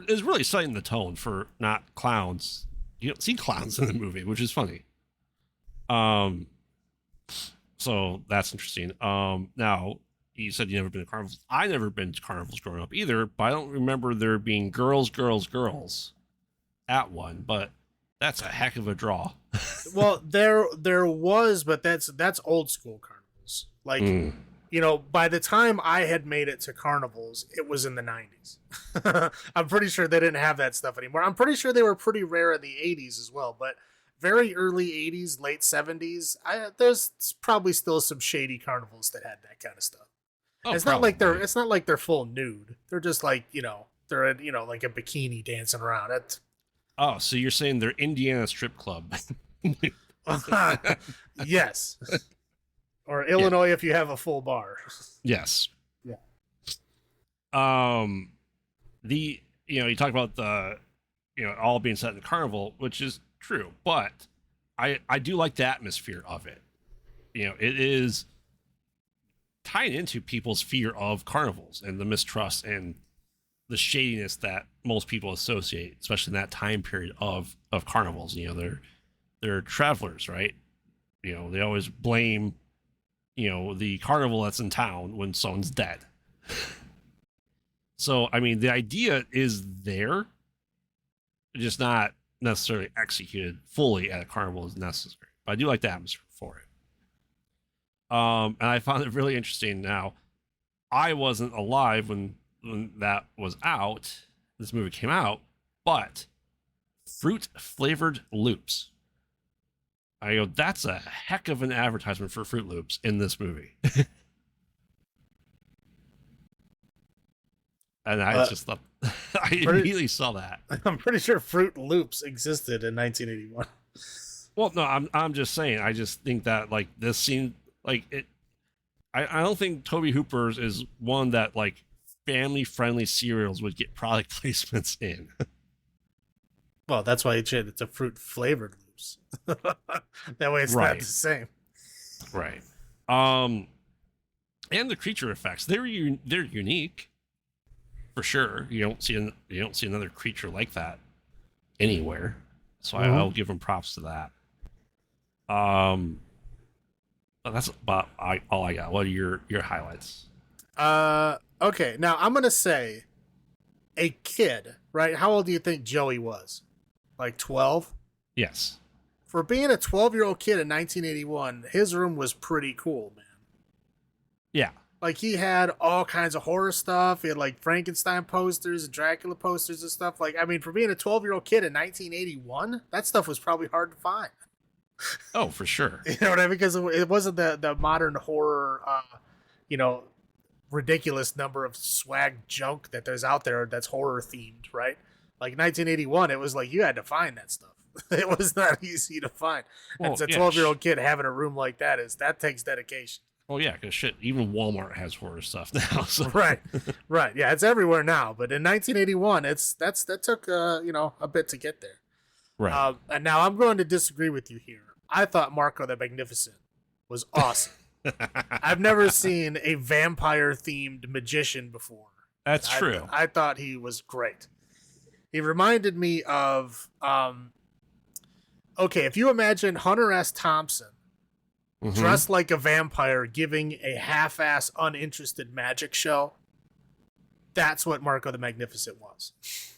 is really setting the tone for not clowns. You don't see clowns in the movie, which is funny. So that's interesting. Now you said you never been to carnivals. I never been to carnivals growing up either, but I don't remember there being girls at one, but that's a heck of a draw. Well, there was, but that's old school carnivals. Like, by the time I had made it to carnivals, it was in the 90s. I'm pretty sure they didn't have that stuff anymore. I'm pretty sure they were pretty rare in the 80s as well, but very early 80s, late 70s, there's probably still some shady carnivals that had that kind of stuff. Oh, it's not like they're full nude. They're just like, they're in, like a bikini dancing around. Oh, so you're saying they're Indiana strip club? Yes. Or Illinois if you have a full bar. Yes. Yeah. You talk about the all being set in the carnival, which is true, but I do like the atmosphere of it. It is tying into people's fear of carnivals and the mistrust and the shadiness that most people associate, especially in that time period of carnivals. They're travelers, right? They always blame the carnival that's in town when someone's dead. So I mean, the idea is there, just not necessarily executed fully at a carnival is necessary. But I do like the atmosphere for it. And I found it really interesting. Now, I wasn't alive when that was out, this movie came out, but fruit flavored loops. I go, that's a heck of an advertisement for Fruit Loops in this movie. And I just thought, I immediately saw that. I'm pretty sure Fruit Loops existed in 1981. Well, no, I'm just saying, I just think that like this scene, like it, I don't think Tobe Hooper's is one that like family-friendly cereals would get product placements in. Well, that's why it's a fruit-flavored Loops. That way it's not the same. Right. And the creature effects, they're unique for sure. You don't see another creature like that anywhere. So Mhm. I'll give him props to that. But that's about all I got. What are your highlights? Okay. Now I'm gonna say a kid, right? How old do you think Joey was? Like 12? Yes. For being a 12-year-old kid in 1981, his room was pretty cool, man. Yeah. Like he had all kinds of horror stuff. He had like Frankenstein posters and Dracula posters and stuff. Like, I mean, for being a 12-year-old kid in 1981, that stuff was probably hard to find. Oh, for sure. You know what I mean? Because it wasn't the modern horror, you know, ridiculous number of swag junk that there's out there that's horror themed, right? Like 1981, it was like you had to find that stuff. It was not easy to find. Well, As a yeah, 12-year-old kid having a room like that takes dedication. Well, yeah, because shit, even Walmart has horror stuff now. So. Right, right, yeah, it's everywhere now. But in 1981, that took a bit to get there. Right. And now I'm going to disagree with you here. I thought Marco the Magnificent was awesome. I've never seen a vampire themed magician before. That's true. I thought he was great. He reminded me of okay, if you imagine Hunter S. Thompson dressed like a vampire giving a half-ass uninterested magic show, that's what Marco the Magnificent was.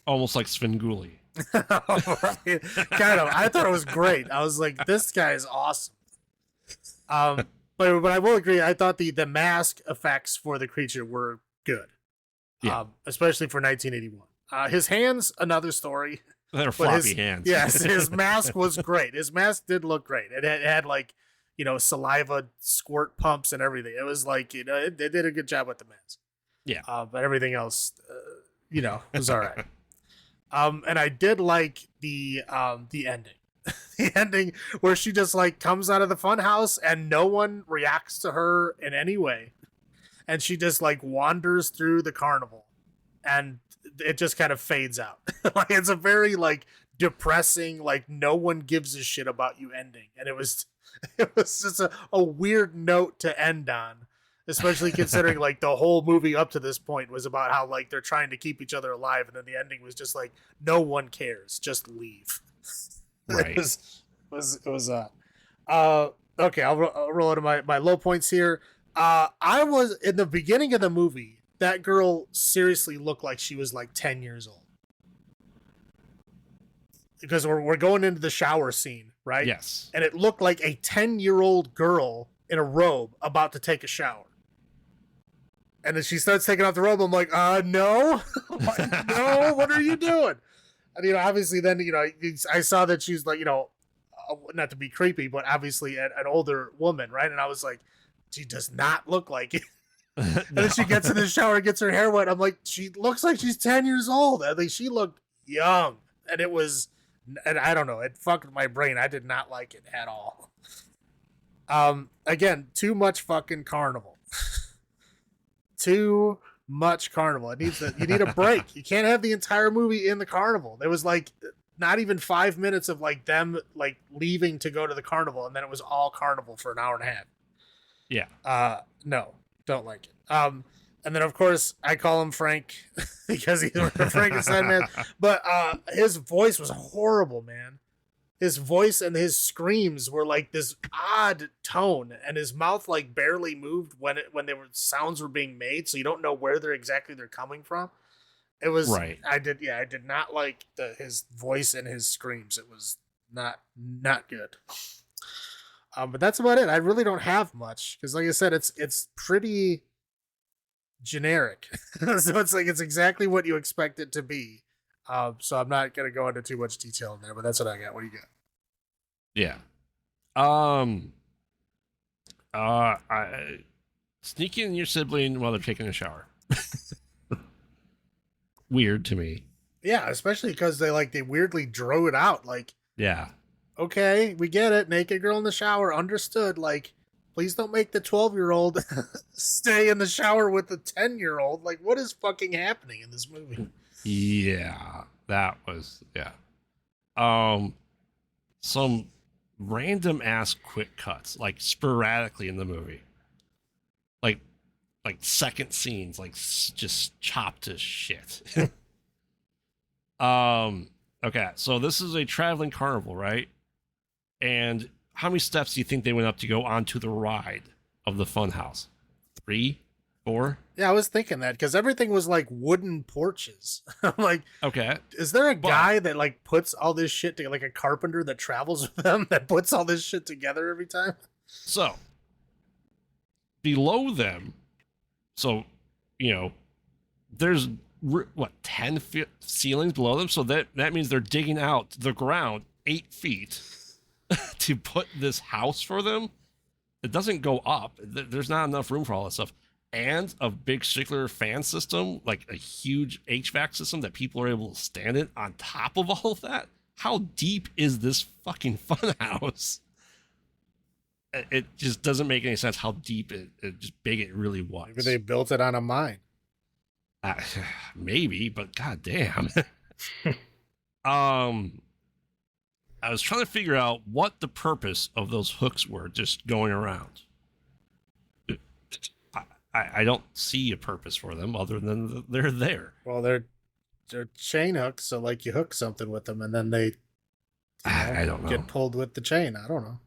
Almost like Svengoolie. Right? Kind of. I thought it was great. I was like, this guy is awesome. But I will agree, I thought the mask effects for the creature were good. Yeah. Especially for 1981. His hands, another story. They're floppy hands. Yes, his mask was great. His mask did look great. It had like, saliva squirt pumps and everything. It was like, they did a good job with the mask. Yeah. But everything else, was all right. And I did like the ending. The ending where she just like comes out of the fun house and no one reacts to her in any way. And she just like wanders through the carnival and it just kind of fades out. Like it's a very like depressing, like no one gives a shit about you ending. And it was just a weird note to end on, especially considering like the whole movie up to this point was about how like they're trying to keep each other alive. And then the ending was just like, no one cares, just leave. Right. It was okay. I'll roll into my low points here. I was in the beginning of the movie. That girl seriously looked like she was like 10 years old because we're going into the shower scene, right? Yes. And it looked like a 10-year-old girl in a robe about to take a shower. And then she starts taking off the robe. I'm like, no, no, what are you doing? And, obviously then, I saw that she's like, not to be creepy, but obviously an older woman, right? And I was like, she does not look like it. And then she gets in the shower and gets her hair wet. I'm like, she looks like she's 10 years old. I think she looked young. And and I don't know, it fucked with my brain. I did not like it at all. Again, too much fucking carnival. Too much carnival. You need a break. You can't have the entire movie in the carnival. There was like not even 5 minutes of like them like leaving to go to the carnival, and then it was all carnival for an hour and a half. Yeah. No, don't like it. And then of course I call him Frank because he's a Frankenstein man. But his voice was horrible, man. His voice and his screams were like this odd tone, and his mouth like barely moved when sounds were being made, so you don't know where they're coming from. It was right. I did not like his voice and his screams. It was not good. But that's about it. I really don't have much because, like I said, it's pretty generic. So it's exactly what you expect it to be. So I'm not gonna go into too much detail in there, but that's what I got. What do you got? Yeah. Sneaking your sibling while they're taking a shower. Weird to me. Yeah, especially because they weirdly drew it out. Like, yeah. Okay, we get it. Naked girl in the shower. Understood. Like, please don't make the 12-year-old stay in the shower with the 10-year-old. Like, what is fucking happening in this movie? Yeah, that was, yeah. Some random ass quick cuts, like sporadically in the movie. Like, like second scenes, like just chopped to shit. Okay, so this is a traveling carnival, right? And how many steps do you think they went up to go onto the ride of the funhouse? 3, 4? Yeah, I was thinking that because everything was like wooden porches. I'm like, Okay, is there a guy that like puts all this shit together, like a carpenter that travels with them that puts all this shit together every time? so below them, so there's what 10 feet ceilings below them, so that means they're digging out the ground 8 feet to put this house for them. It doesn't go up. There's not enough room for all that stuff. And a big circular fan system, like a huge HVAC system that people are able to stand in on top of all of that. How deep is this fucking funhouse? It just doesn't make any sense how deep just big it really was. Maybe they built it on a mine. Maybe, but goddamn. I was trying to figure out what the purpose of those hooks were just going around. I don't see a purpose for them other than they're there. Well, they're chain hooks, so like you hook something with them and then they I don't know. Get pulled with the chain. I don't know.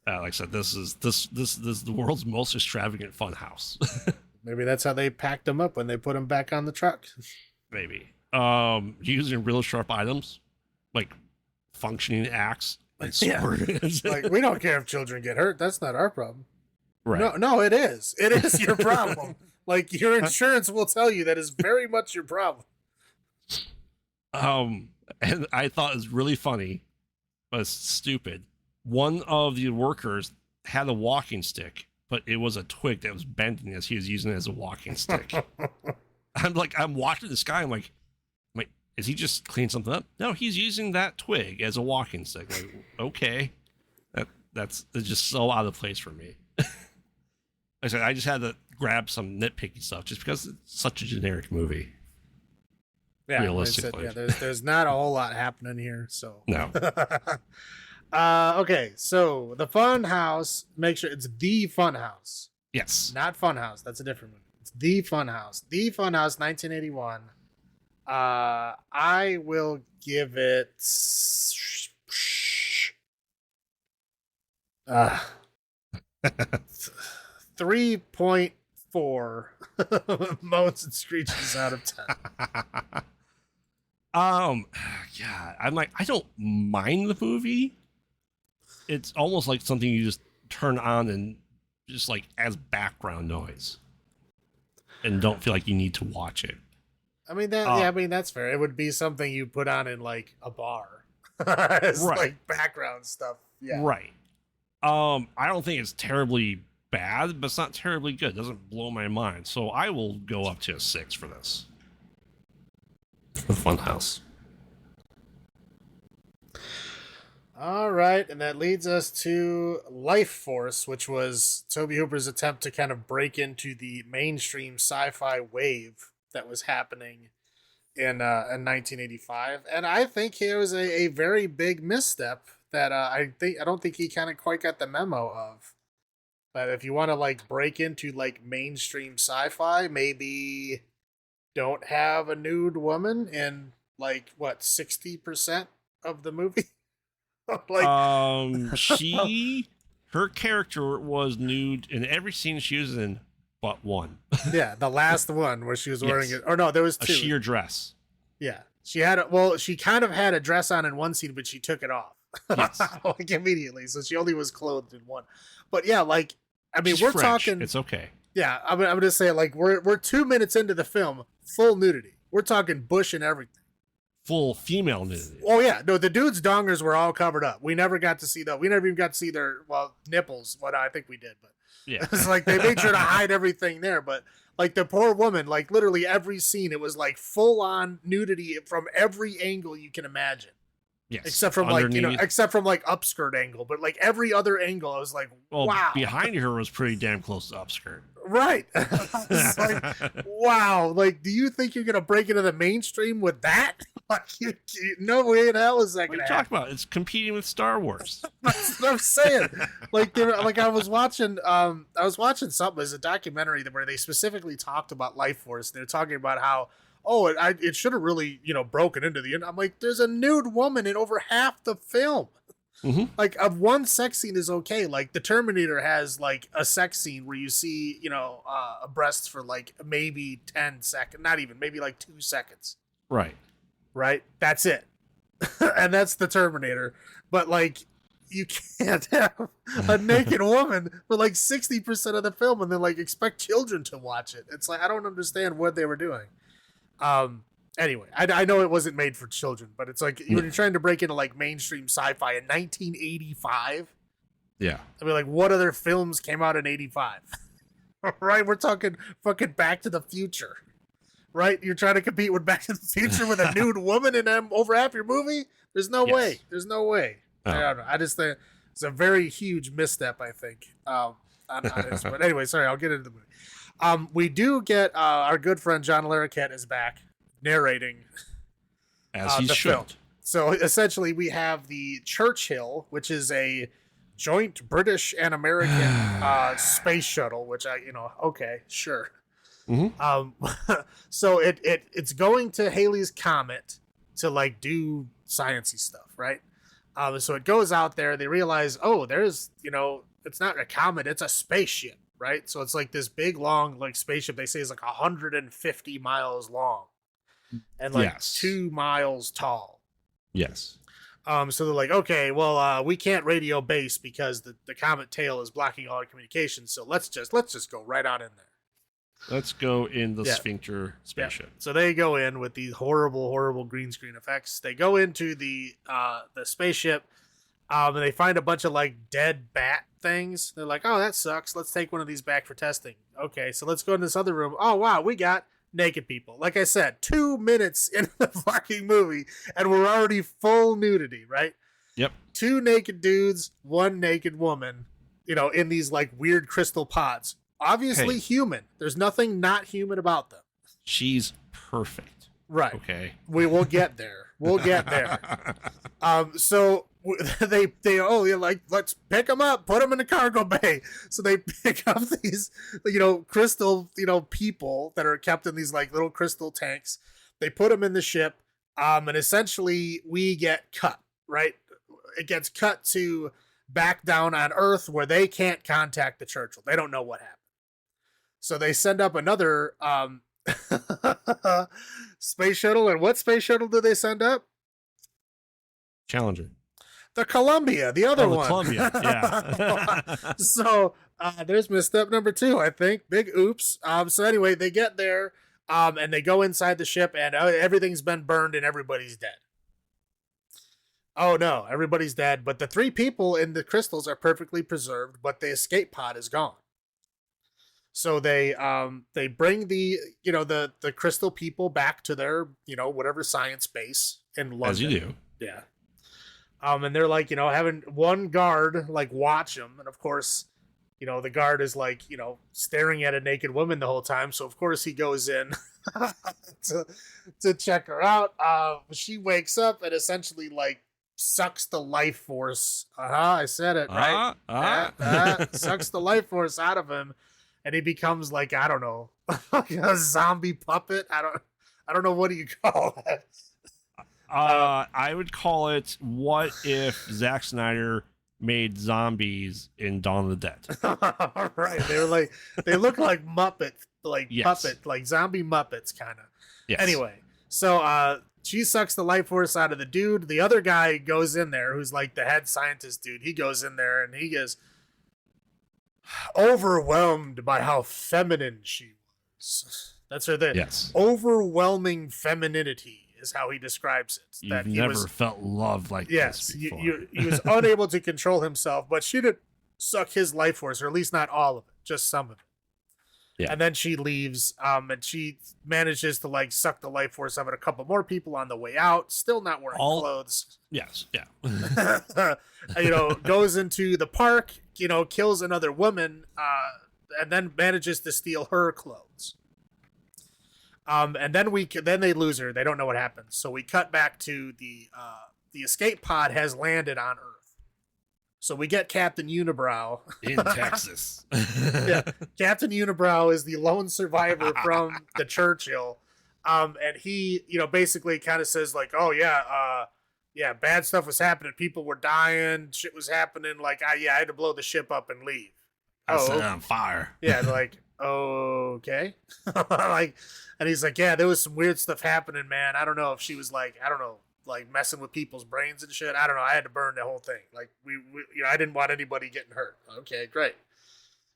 Like I said, this is the world's most extravagant fun house. Maybe that's how they packed them up when they put them back on the truck. Maybe. Using real sharp items like functioning axe and sword. Yeah. Like, we don't care if children get hurt. That's not our problem. Right. No, it is. It is your problem. Like, your insurance will tell you that is very much your problem. And I thought it was really funny, but it's stupid. One of the workers had a walking stick, but it was a twig that was bending as he was using it as a walking stick. I'm watching this guy. I'm like, is he just cleaning something up? No, he's using that twig as a walking stick. Like, okay, that's just so out of place for me. I said I just had to grab some nitpicky stuff just because it's such a generic movie. Yeah, realistically, there's not a whole lot happening here. So no. Okay, so the Fun House. Make sure it's the Fun House. Yes, not Fun House. That's a different movie. It's the Fun House. The Fun House, 1981. I will give it 3.4 moans and screeches out of 10. Yeah, I'm like, I don't mind the movie. It's almost like something you just turn on and just like as background noise, and don't feel like you need to watch it. I mean that's fair. It would be something you put on in like a bar, as right? Like background stuff. Yeah, right. I don't think it's terribly bad, but it's not terribly good. It doesn't blow my mind. So I will go up to a 6 for this. The Funhouse. All right, and that leads us to Life Force, which was Tobe Hooper's attempt to kind of break into the mainstream sci-fi wave that was happening in 1985, and I think it was a very big misstep that I don't think he kind of quite got the memo of. But if you want to like break into like mainstream sci-fi, maybe don't have a nude woman in like what 60% of the movie. Like, her character was nude in every scene she was in, but one. Yeah, the last one where she was wearing it. Or no, there was 2. A sheer dress. Yeah, she had she kind of had a dress on in one scene, but she took it off Yes. like immediately. So she only was clothed in one. But yeah, like I mean, She's we're French. talking. It's okay. Yeah, I'm gonna say like we're 2 minutes into the film, full nudity. We're talking bush and everything. Full female nudity. Oh yeah, no, the dudes' dongers were all covered up. We never got to see that. We never even got to see their nipples. What I think we did, but Yeah, it's like they made sure to hide everything there. But like the poor woman, like literally every scene, it was like full on nudity from every angle you can imagine. yes. Except from except from like upskirt angle, but like every other angle, I was like, well, wow. behind her was pretty damn close to upskirt. Right. It's like, wow. Like, do you think you're gonna break into the mainstream with that? Like, no way in hell is that What are gonna you happen. talking about? It's competing with Star Wars. That's what I'm saying. Like, I was watching something as a documentary where they specifically talked about Life Force. They're talking about how, oh, it should have really, broken into the. I'm like, there's a nude woman in over half the film. Mm-hmm. Like, of one sex scene is okay. Like, the Terminator has like a sex scene where you see, a breast for like maybe 10 seconds, not even, maybe like 2 seconds. Right. Right. That's it. And that's the Terminator. But like, you can't have a naked woman for like 60% of the film and then like expect children to watch it. It's like, I don't understand what they were doing. Anyway, I know it wasn't made for children, but it's like you're trying to break into like mainstream sci-fi in 1985. Yeah. I mean, like, what other films came out in 85? Right? We're talking fucking Back to the Future. Right? You're trying to compete with Back to the Future with a nude woman in over half your movie? There's no way. There's no way. Oh. I don't know. I just think it's a very huge misstep, I think. On this. But anyway, sorry, I'll get into the movie. We do get our good friend John Larroquette is back narrating as he should. Film. So essentially, we have the Churchill, which is a joint British and American space shuttle. Which okay, sure. Mm-hmm. So it's going to Halley's Comet to like do sciencey stuff, right? So it goes out there. They realize, oh, there's it's not a comet, it's a spaceship, right? So it's like this big long like spaceship. They say is like 150 miles long and like 2 miles tall. Yes. So they're like, okay, well, we can't radio base because the comet tail is blocking all our communications. So let's just go right on in there. Let's go in the sphincter spaceship. Yeah. So they go in with these horrible green screen effects. They go into the spaceship, and they find a bunch of like dead bat things. They're like, oh, that sucks. Let's take one of these back for testing. Okay, so let's go in this other room. Oh wow, we got naked people. Like I said, 2 minutes into the fucking movie, and we're already full nudity, right? Yep. 2 naked dudes, 1 naked woman, in these like weird crystal pods. Obviously human. There's nothing not human about them. She's perfect. Right. Okay. We will get there. We'll get there. So they like, let's pick them up, put them in the cargo bay. So they pick up these, crystal, people that are kept in these like little crystal tanks. They put them in the ship. And essentially we get cut, right? It gets cut to back down on Earth where they can't contact the Churchill. They don't know what happened. So they send up another space shuttle. And what space shuttle do they send up? Challenger. The Columbia, the other one. Columbia, yeah. So there's misstep number 2, I think. Big oops. So anyway, they get there and they go inside the ship and everything's been burned and everybody's dead. Oh no, everybody's dead. But the 3 people in the crystals are perfectly preserved, but the escape pod is gone. So they bring the the crystal people back to their whatever science base in London. As you do. Yeah. And they're like having one guard like watch them, and of course the guard is like staring at a naked woman the whole time. So of course he goes in to check her out. She wakes up and essentially like sucks the life force. I said it right. Sucks the life force out of him. And he becomes like, I don't know, like a zombie puppet. I don't know, what do you call that? I would call it, what if Zack Snyder made zombies in Dawn of the Dead? Right. They look like Muppet, like puppet, like zombie Muppets kind of. Yes. Anyway, so she sucks the life force out of the dude. The other guy goes in there, who's like the head scientist dude. He goes in there and he goes, overwhelmed by how feminine she was. That's her thing. Yes. Overwhelming femininity is how he describes it. You've never felt love like this before. He was unable to control himself, but she didn't suck his life force, or at least not all of it, just some of it. Yeah. And then she leaves, and she manages to like suck the life force out of a couple more people on the way out, still not wearing clothes. Yes, yeah. Goes into the park, kills another woman, and then manages to steal her clothes. And then they lose her. They don't know what happens. So we cut back to the escape pod has landed on Earth. So we get Captain Unibrow in Texas. Yeah, Captain Unibrow is the lone survivor from the Churchill. And he, basically kind of says like, oh yeah, bad stuff was happening. People were dying. Shit was happening. Like, I had to blow the ship up and leave. I set it on fire. Yeah, like, okay. Like, and he's like, yeah, there was some weird stuff happening, man. I don't know if she was like, messing with people's brains and shit. I don't know. I had to burn the whole thing. Like, we I didn't want anybody getting hurt. Okay, great.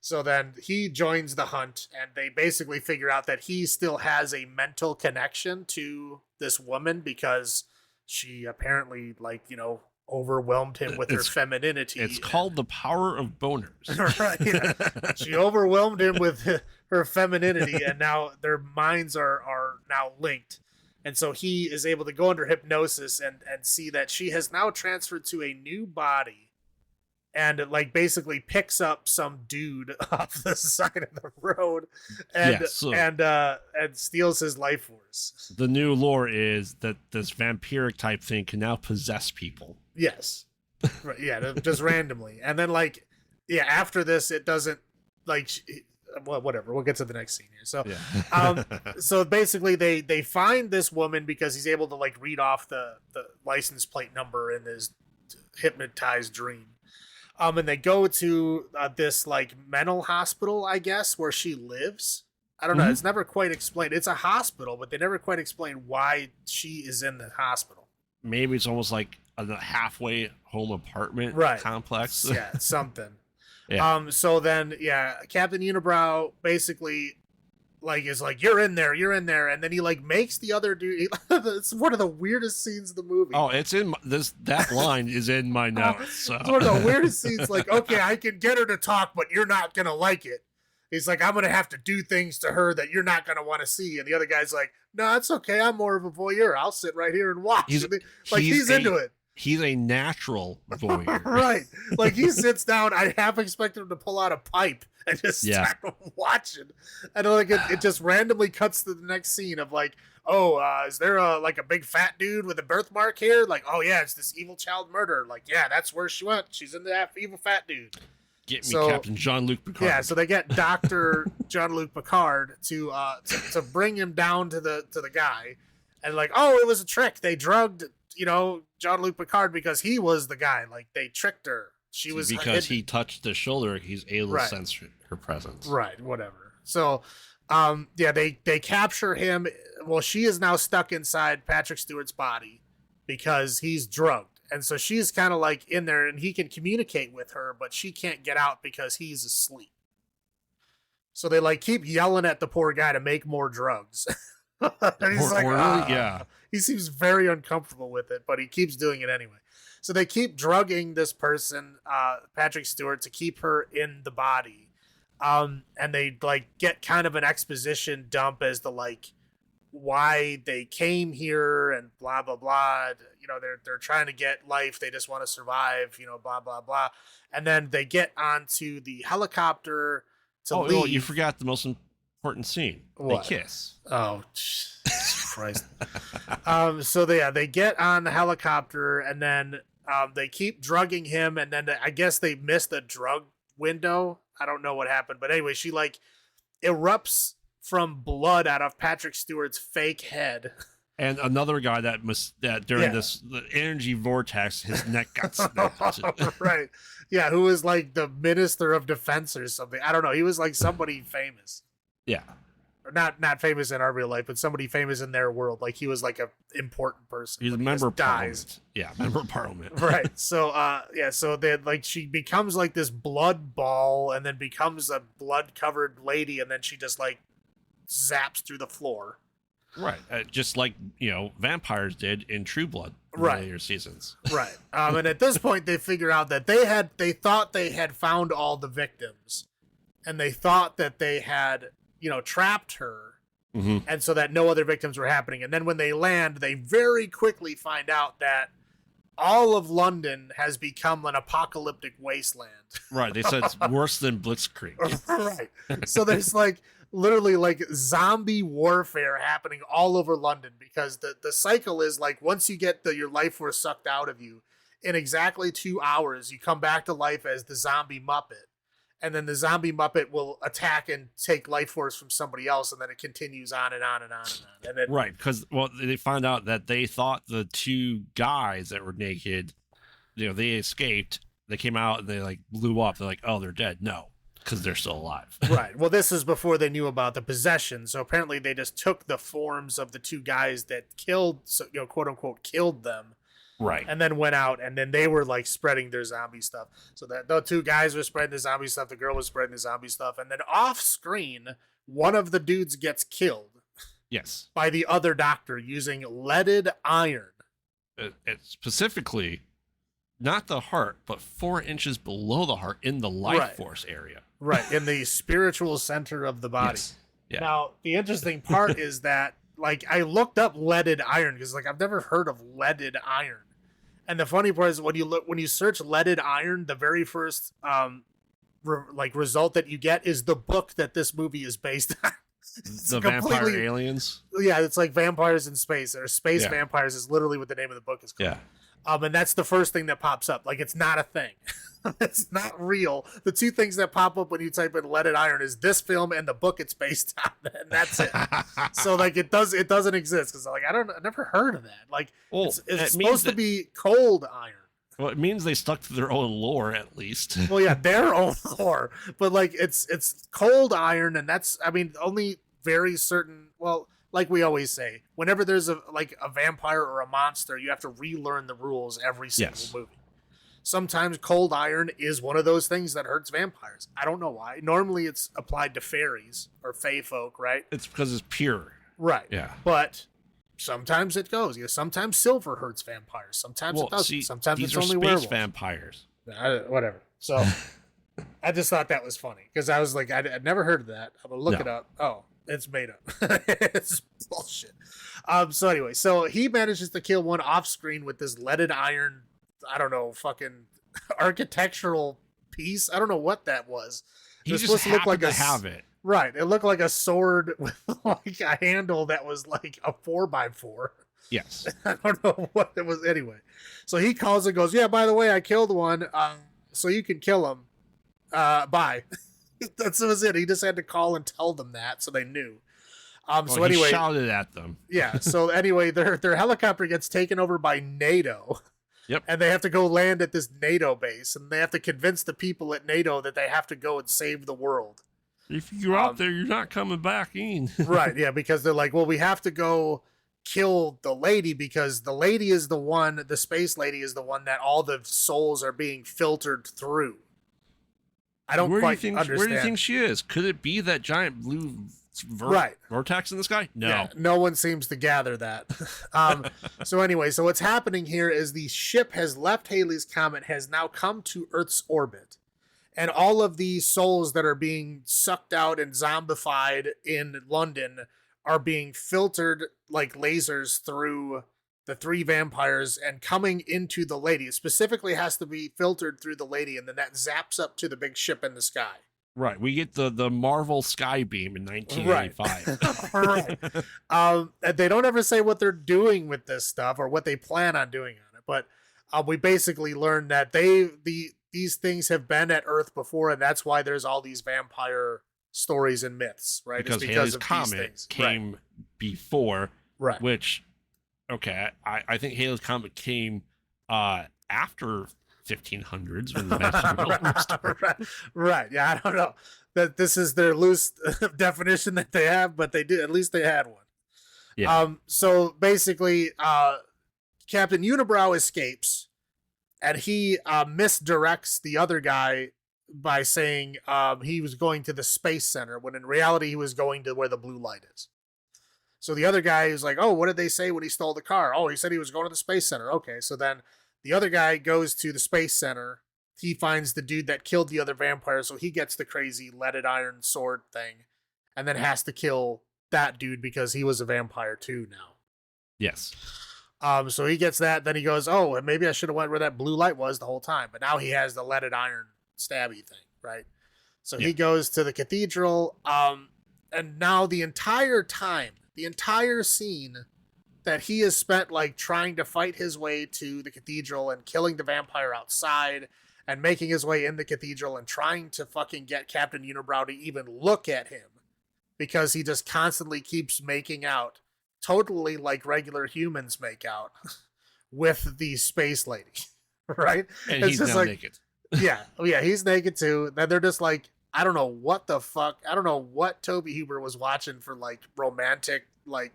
So then he joins the hunt, and they basically figure out that he still has a mental connection to this woman because she apparently, overwhelmed him with her femininity. It's called the power of boners. Right, yeah. She overwhelmed him with her femininity, and now their minds are now linked. And so he is able to go under hypnosis and see that she has now transferred to a new body, and it basically picks up some dude off the side of the road and steals his life force. The new lore is that this vampiric type thing can now possess people. Yes. Right, yeah, just randomly. And then after this it doesn't well, whatever. We'll get to the next scene here. So so basically they find this woman because he's able to read off the license plate number in his hypnotized dream. And they go to this mental hospital, I guess, where she lives. I don't know. It's never quite explained. It's a hospital, but they never quite explain why she is in the hospital. Maybe it's almost like a halfway home apartment complex. Yeah, something. Yeah. So then, Captain Unibrow basically is like, you're in there, and then he makes the other dude. It's one of the weirdest scenes of the movie. Oh, it's in that line is in my notes. So. It's one of the weirdest scenes. Okay, I can get her to talk, but you're not gonna like it. He's like, I'm gonna have to do things to her that you're not gonna want to see. And the other guy's like, no, it's okay. I'm more of a voyeur. I'll sit right here and watch. He's into it. He's a natural voyeur. Right. He sits down. I half expected him to pull out a pipe and just start watching. And it just randomly cuts to the next scene of is there a big fat dude with a birthmark here? Oh yeah, it's this evil child murder. Yeah, that's where she went. She's into that evil fat dude. Get me Captain Jean-Luc Picard. Yeah, so they get Dr. Jean-Luc Picard to bring him down to the guy. And it was a trick. They drugged Jean-Luc Picard because he was the guy. They tricked her. She was because he touched the shoulder. He's able to sense her presence. Right. Whatever. So, they capture him. Well, she is now stuck inside Patrick Stewart's body because he's drugged, and so she's kind of in there, and he can communicate with her, but she can't get out because he's asleep. So they keep yelling at the poor guy to make more drugs. And he's he seems very uncomfortable with it, but he keeps doing it anyway. So they keep drugging this person, Patrick Stewart, to keep her in the body. And they get kind of an exposition dump as to why they came here and blah blah blah. They're trying to get life. They just want to survive. Blah blah blah. And then they get onto the helicopter to leave. Oh, you forgot the most important scene. What? They kiss. Oh, Jesus Christ. So they get on the helicopter, and then they keep drugging him, and then I guess they missed the drug window. I don't know what happened, but anyway, she erupts from blood out of Patrick Stewart's fake head. And another guy that during the energy vortex, his neck got snapped. Right. Yeah, who was the Minister of Defense or something. I don't know. He was somebody famous. Yeah. Or not famous in our real life, but somebody famous in their world. He was a important person. He's a member of Parliament. Yeah, member of Parliament. Right. So so they she becomes this blood ball, and then becomes a blood covered lady, and then she just zaps through the floor. Right. Just vampires did in True Blood in earlier seasons. Right. And at this point they figure out that they thought they had found all the victims, and they thought that they had trapped her, and so that no other victims were happening. And then when they land, they very quickly find out that all of London has become an apocalyptic wasteland. Right. They said it's worse than Blitzkrieg. Right. So there's like literally like zombie warfare happening all over London because the cycle is like once you get your life force sucked out of you, in exactly 2 hours, you come back to life as the zombie Muppet. And then the zombie Muppet will attack and take life force from somebody else, and then it continues on and on and on and on. And then, right, because they found out that they thought the two guys that were naked, they escaped. They came out and they like blew up. They're like, oh, they're dead. No, because they're still alive. Right. Well, this is before they knew about the possession. So apparently they just took the forms of the two guys that killed, quote unquote, killed them. Right. And then went out, and then they were like spreading their zombie stuff. So that the two guys were spreading the zombie stuff, the girl was spreading the zombie stuff, and then off screen, one of the dudes gets killed. Yes. By the other doctor using leaded iron. Specifically, not the heart, but 4 inches below the heart in the life force area. Right, in the spiritual center of the body. Yes. Yeah. Now, the interesting part is that, like, I looked up leaded iron because, like, I've never heard of leaded iron. And the funny part is when you search leaded iron, the very first result that you get is the book that this movie is based on. The vampire aliens. Yeah, it's like vampires in space or space vampires is literally what the name of the book is called. Yeah. And that's the first thing that pops up. Like, it's not a thing. It's not real. The two things that pop up when you type in leaded iron is this film and the book it's based on, and that's it. So like it doesn't exist because like I never heard of that. Like it's supposed to be cold iron. Well, it means they stuck to their own lore at least. Well, yeah, their own lore, but like it's cold iron, and that's only very certain. Well, like we always say, whenever there's a vampire or a monster, you have to relearn the rules every single movie. Sometimes cold iron is one of those things that hurts vampires. I don't know why. Normally it's applied to fairies or fae folk, right? It's because it's pure. Right. Yeah. But sometimes it goes. Sometimes silver hurts vampires. Sometimes it doesn't. Sometimes it's only werewolves. Vampires. Whatever. So I just thought that was funny because I was like, I'd never heard of that. I'm going to look it up. Oh, it's made up. It's bullshit. So anyway, so he manages to kill one off screen with this leaded iron, I don't know, fucking architectural piece. I don't know what that was. He was supposed to look like have it. Right. It looked like a sword with like a handle that was like a 4x4. Yes. I don't know what it was. Anyway, so he calls and goes, yeah, by the way, I killed one. So you can kill him. Bye. That was it. He just had to call and tell them that so they knew. So anyway, he shouted at them. Yeah. So anyway, their helicopter gets taken over by NATO. Yep. And they have to go land at this NATO base, and they have to convince the people at NATO that they have to go and save the world. If you're out there, you're not coming back in. Right, yeah, because they're like, well, we have to go kill the lady because the lady is the one, the space lady is the one that all the souls are being filtered through. I don't quite understand. Where do you think she is? Could it be that giant blue vortex in the sky? No. Yeah, no one seems to gather that. So anyway, so what's happening here is the ship has left Halley's Comet, has now come to Earth's orbit. And all of these souls that are being sucked out and zombified in London are being filtered like lasers through the three vampires and coming into the lady. It specifically has to be filtered through the lady, and then that zaps up to the big ship in the sky. Right. We get the Marvel Skybeam in 1985. Right. They don't ever say what they're doing with this stuff or what they plan on doing on it, but we basically learned that these things have been at Earth before, and that's why there's all these vampire stories and myths, right? Because Halley's Comet came before, right? Which, okay, I think Halley's Comet came after 1500s when the Master started. Right. Yeah, I don't know that this is their loose definition that they have, but they did. At least they had one. Yeah. So basically, Captain Unibrow escapes, and he misdirects the other guy by saying he was going to the space center when in reality he was going to where the blue light is. So the other guy is like, "Oh, what did they say when he stole the car? Oh, he said he was going to the space center." Okay, so then the other guy goes to the space center. He finds the dude that killed the other vampire, so he gets the crazy leaded iron sword thing, and then has to kill that dude because he was a vampire too now. Yes. So he gets that. Then he goes, oh, maybe I should have went where that blue light was the whole time. But now he has the leaded iron stabby thing, right? So he goes to the cathedral. And now the entire time, the entire scene that he has spent like trying to fight his way to the cathedral and killing the vampire outside and making his way in the cathedral and trying to fucking get Captain Unibrow to even look at him because he just constantly keeps making out totally like regular humans make out with the space lady, right? And he's now naked. yeah, he's naked too. Then they're just like, I don't know what the fuck. I don't know what Tobe Hooper was watching for like romantic, like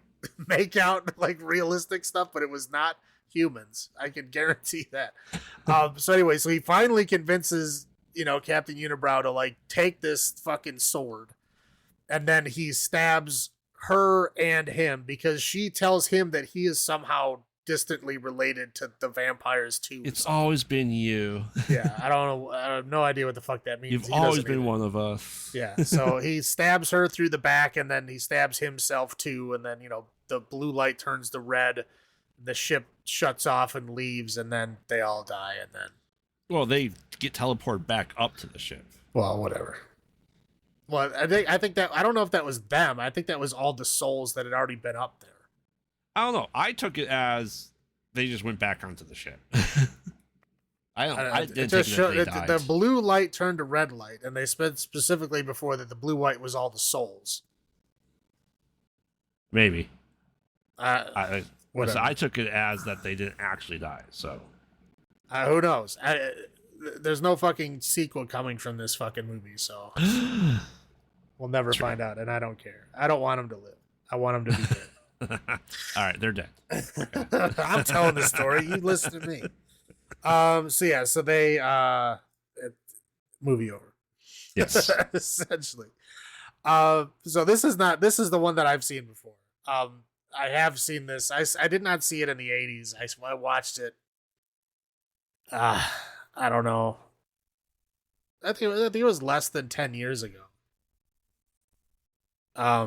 make out, like realistic stuff, but it was not humans. I can guarantee that. So anyway, so he finally convinces, Captain Unibrow to like take this fucking sword, and then he stabs her and him because she tells him that he is somehow distantly related to the vampires too. It's always been you. Yeah, I don't know. I have no idea what the fuck that means. You've always been one of us. Yeah, so he stabs her through the back, and then he stabs himself too, and then the blue light turns to red, the ship shuts off and leaves, and then they all die, and then they get teleported back up to the ship. Well, whatever. Well, I think that I don't know if that was them. I think that was all the souls that had already been up there. I don't know. I took it as they just went back onto the ship. I did take the blue light turned to red light, and they said specifically before that the blue light was all the souls. Maybe. I took it as that they didn't actually die. So who knows? There's no fucking sequel coming from this fucking movie, so we'll never find out, and I don't care. I don't want them to live. I want them to be dead. All right, they're dead. I'm telling the story. You listen to me. So they movie over. Yes. Essentially. So this is the one that I've seen before. I have seen this. I did not see it in the 80s. I watched it. I don't know. I think it was less than 10 years ago.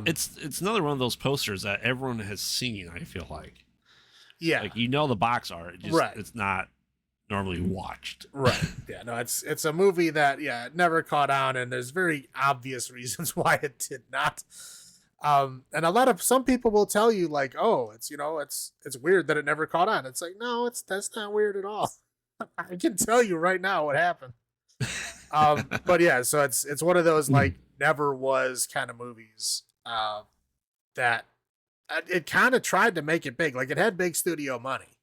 It's another one of those posters that everyone has seen, I feel like. Yeah. Like, the box art. It's not normally watched. Right. Yeah, no, it's a movie that, it never caught on, and there's very obvious reasons why it did not. And some people will tell you like, oh, it's weird that it never caught on. It's like, no, that's not weird at all. I can tell you right now what happened. But yeah, so it's one of those like never was kind of movies that it kind of tried to make it big. Like it had big studio money.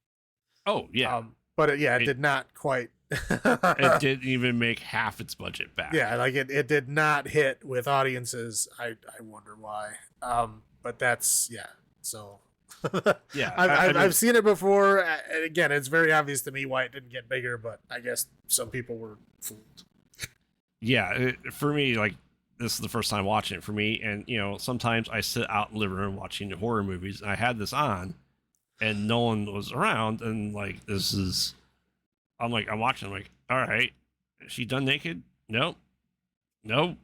Oh yeah. But it did not quite. It didn't even make half its budget back. Yeah, like it did not hit with audiences. I wonder why. But that's so. Yeah, I've seen it before, and again, it's very obvious to me why it didn't get bigger. But I guess some people were fooled. Yeah, for me, like this is the first time watching it for me, and sometimes I sit out in the living room watching horror movies, and I had this on, and no one was around, and like I'm watching, I'm like, all right, is she done naked? Nope. I'm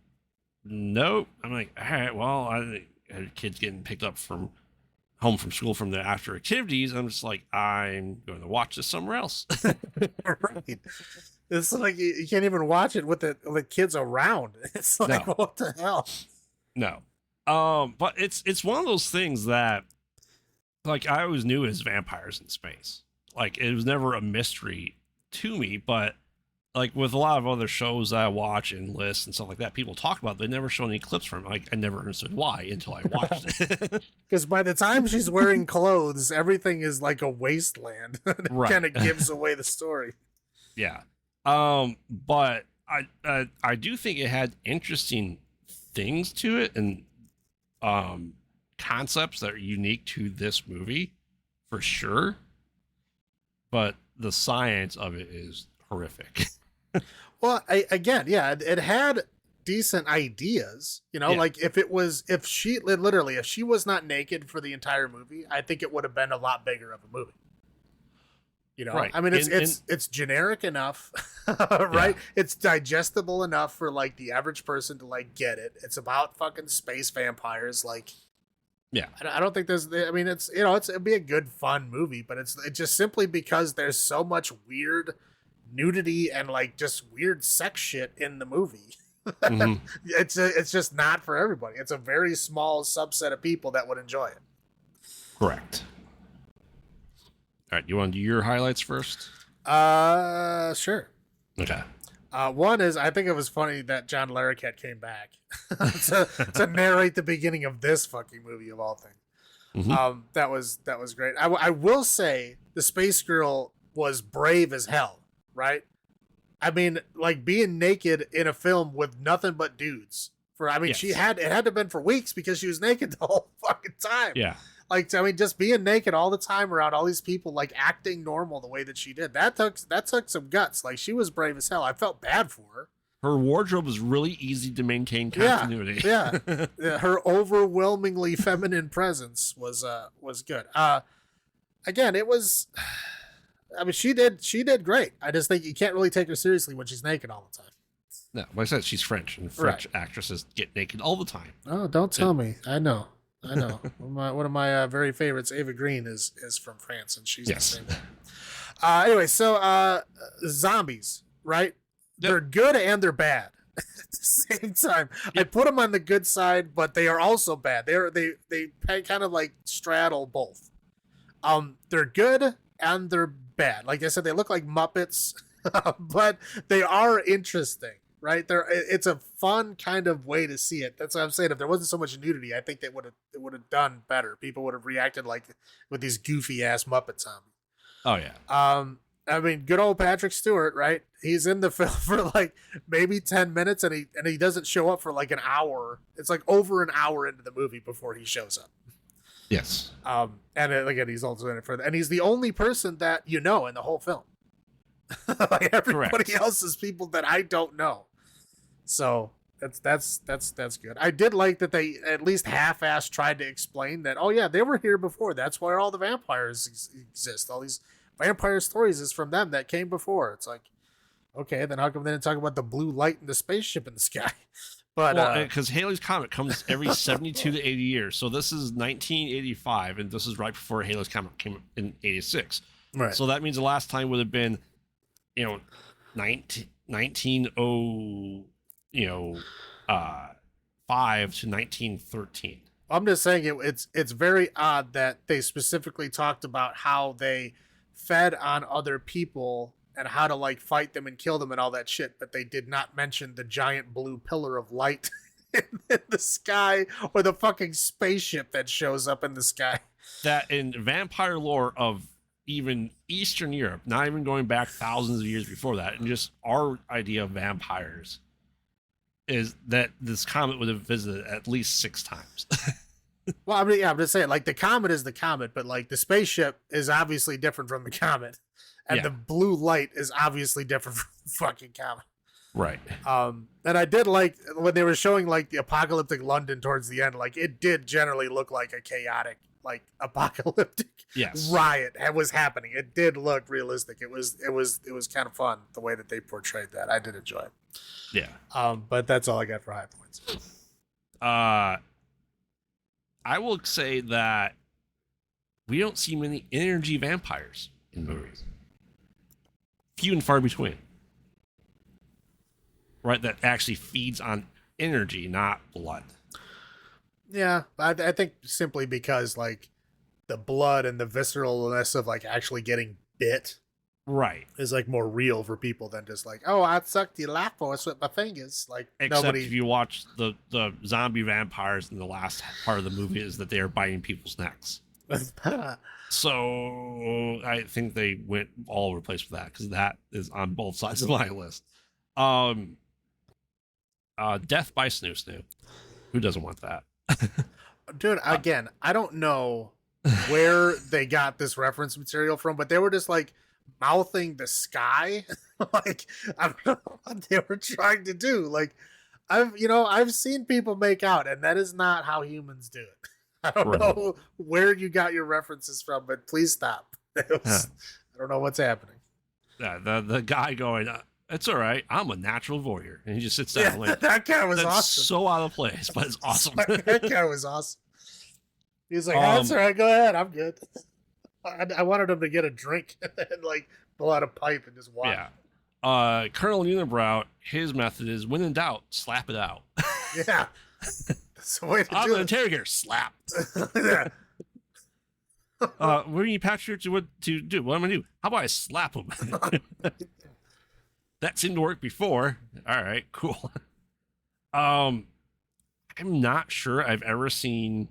like, all right, well, I had kids getting picked up from home from school from their after activities. I'm just like, I'm going to watch this somewhere else. Right. It's like you can't even watch it with the kids around. It's like, what the hell? No. But it's one of those things that, like, I always knew as vampires in space. Like, it was never a mystery to me, but like with a lot of other shows that I watch and lists and stuff like that, people talk about, they never show any clips from it. Like, I never understood why until I watched it. Because by the time she's wearing clothes, everything is like a wasteland. It kind of gives away the story. Yeah. But I do think it had interesting things to it and concepts that are unique to this movie for sure. But the science of it is horrific. Well, it had decent ideas, like if she was not naked for the entire movie, I think it would have been a lot bigger of a movie. Right. I mean, it's generic enough, right? Yeah. It's digestible enough for like the average person to like get it. It's about fucking space vampires. Like, Yeah. I don't think there's. I mean, it's it'd be a good fun movie, but it's just simply because there's so much weird nudity and like just weird sex shit in the movie. Mhm. It's just not for everybody. It's a very small subset of people that would enjoy it. Correct. All right, you want to do your highlights first? Sure. Okay. One is I think it was funny that John Larroquette came back to narrate the beginning of this fucking movie of all things. Mhm. That was great. I will say the Space Girl was brave as hell, right? I mean, like being naked in a film with nothing but dudes. Yes. It had to have been for weeks because she was naked the whole fucking time. Yeah. Like, I mean, just being naked all the time around all these people, like acting normal the way that she did, that took some guts. Like, she was brave as hell. I felt bad for her. Her wardrobe was really easy to maintain continuity. Yeah. Her overwhelmingly feminine presence was good. Again, it was. I mean, she did great. I just think you can't really take her seriously when she's naked all the time. No, like I said, she's French, and French actresses get naked all the time. Oh, don't tell me. I know. One of my very favorites, Ava Green, is from France, and she's the same way. Anyway, so zombies, right? Yep. They're good and they're bad at the same time. Yep. I put them on the good side, but they are also bad. They kind of like straddle both. They're good and they're bad. Like I said, they look like Muppets, but they are interesting. Right there, it's a fun kind of way to see it. That's what I'm saying. If there wasn't so much nudity, I think it would have done better. People would have reacted like with these goofy ass Muppet zombies. Oh yeah. I mean, good old Patrick Stewart, right? He's in the film for like maybe 10 minutes, and he doesn't show up for like an hour. It's like over an hour into the movie before he shows up. Yes. And again, he's also in it and he's the only person that in the whole film. Like everybody else is people that I don't know. So that's good. I did like that they at least half-assed tried to explain that. Oh yeah, they were here before. That's where all the vampires exist. All these vampire stories is from them that came before. It's like, okay, then how come they didn't talk about the blue light in the spaceship in the sky? But because Halley's Comet comes every 72 to 80 years. So this is 1985, and this is right before Halley's Comet came in 86. Right. So that means the last time would have been, 1905 to 1913. I'm just saying it's very odd that they specifically talked about how they fed on other people and how to like fight them and kill them and all that shit, but they did not mention the giant blue pillar of light in the sky or the fucking spaceship that shows up in the sky. That in vampire lore of even Eastern Europe, not even going back thousands of years before that, and just our idea of vampires is that this comet would have visited at least 6 times. Well, I mean, yeah, I'm just saying, like, the comet is the comet, but like the spaceship is obviously different from the comet, and the blue light is obviously different from the fucking comet. Right. And I did like when they were showing like the apocalyptic London towards the end, like it did generally look like a chaotic, like apocalyptic riot was happening. It did look realistic. It was kind of fun the way that they portrayed that. I did enjoy it. Yeah. But that's all I got for high points. I will say that we don't see many energy vampires in movies. Few and far between. Right, that actually feeds on energy, not blood. Yeah, I think simply because like the blood and the visceralness of like actually getting bit, right, is like more real for people than just like, oh, I sucked your life force with my fingers. Like except if you watch the zombie vampires in the last part of the movie, is that they are biting people's necks. So I think they went all over the place with that because that is on both sides of my list. Death by Snoo Snoo. Who doesn't want that? Dude, again, I don't know where they got this reference material from, but they were just like mouthing the sky. Like, I don't know what they were trying to do. Like, I've seen people make out, and that is not how humans do it. I don't know where you got your references from, but please stop. I don't know what's happening. Yeah, the guy going, it's all right, I'm a natural voyeur. And he just sits down. Yeah, that guy was that's awesome. so out of place, but it's awesome. That guy was awesome. He's like, that's all right, go ahead, I'm good. I wanted him to get a drink and like pull out a pipe and just watch. Yeah. Colonel Unibrow, his method is when in doubt, slap it out. Yeah. That's the way to I'm do an it. interrogator, slap. Yeah. What do you Patrick to do? What am I gonna do? How about I slap him? That seemed to work before. All right, cool. I'm not sure I've ever seen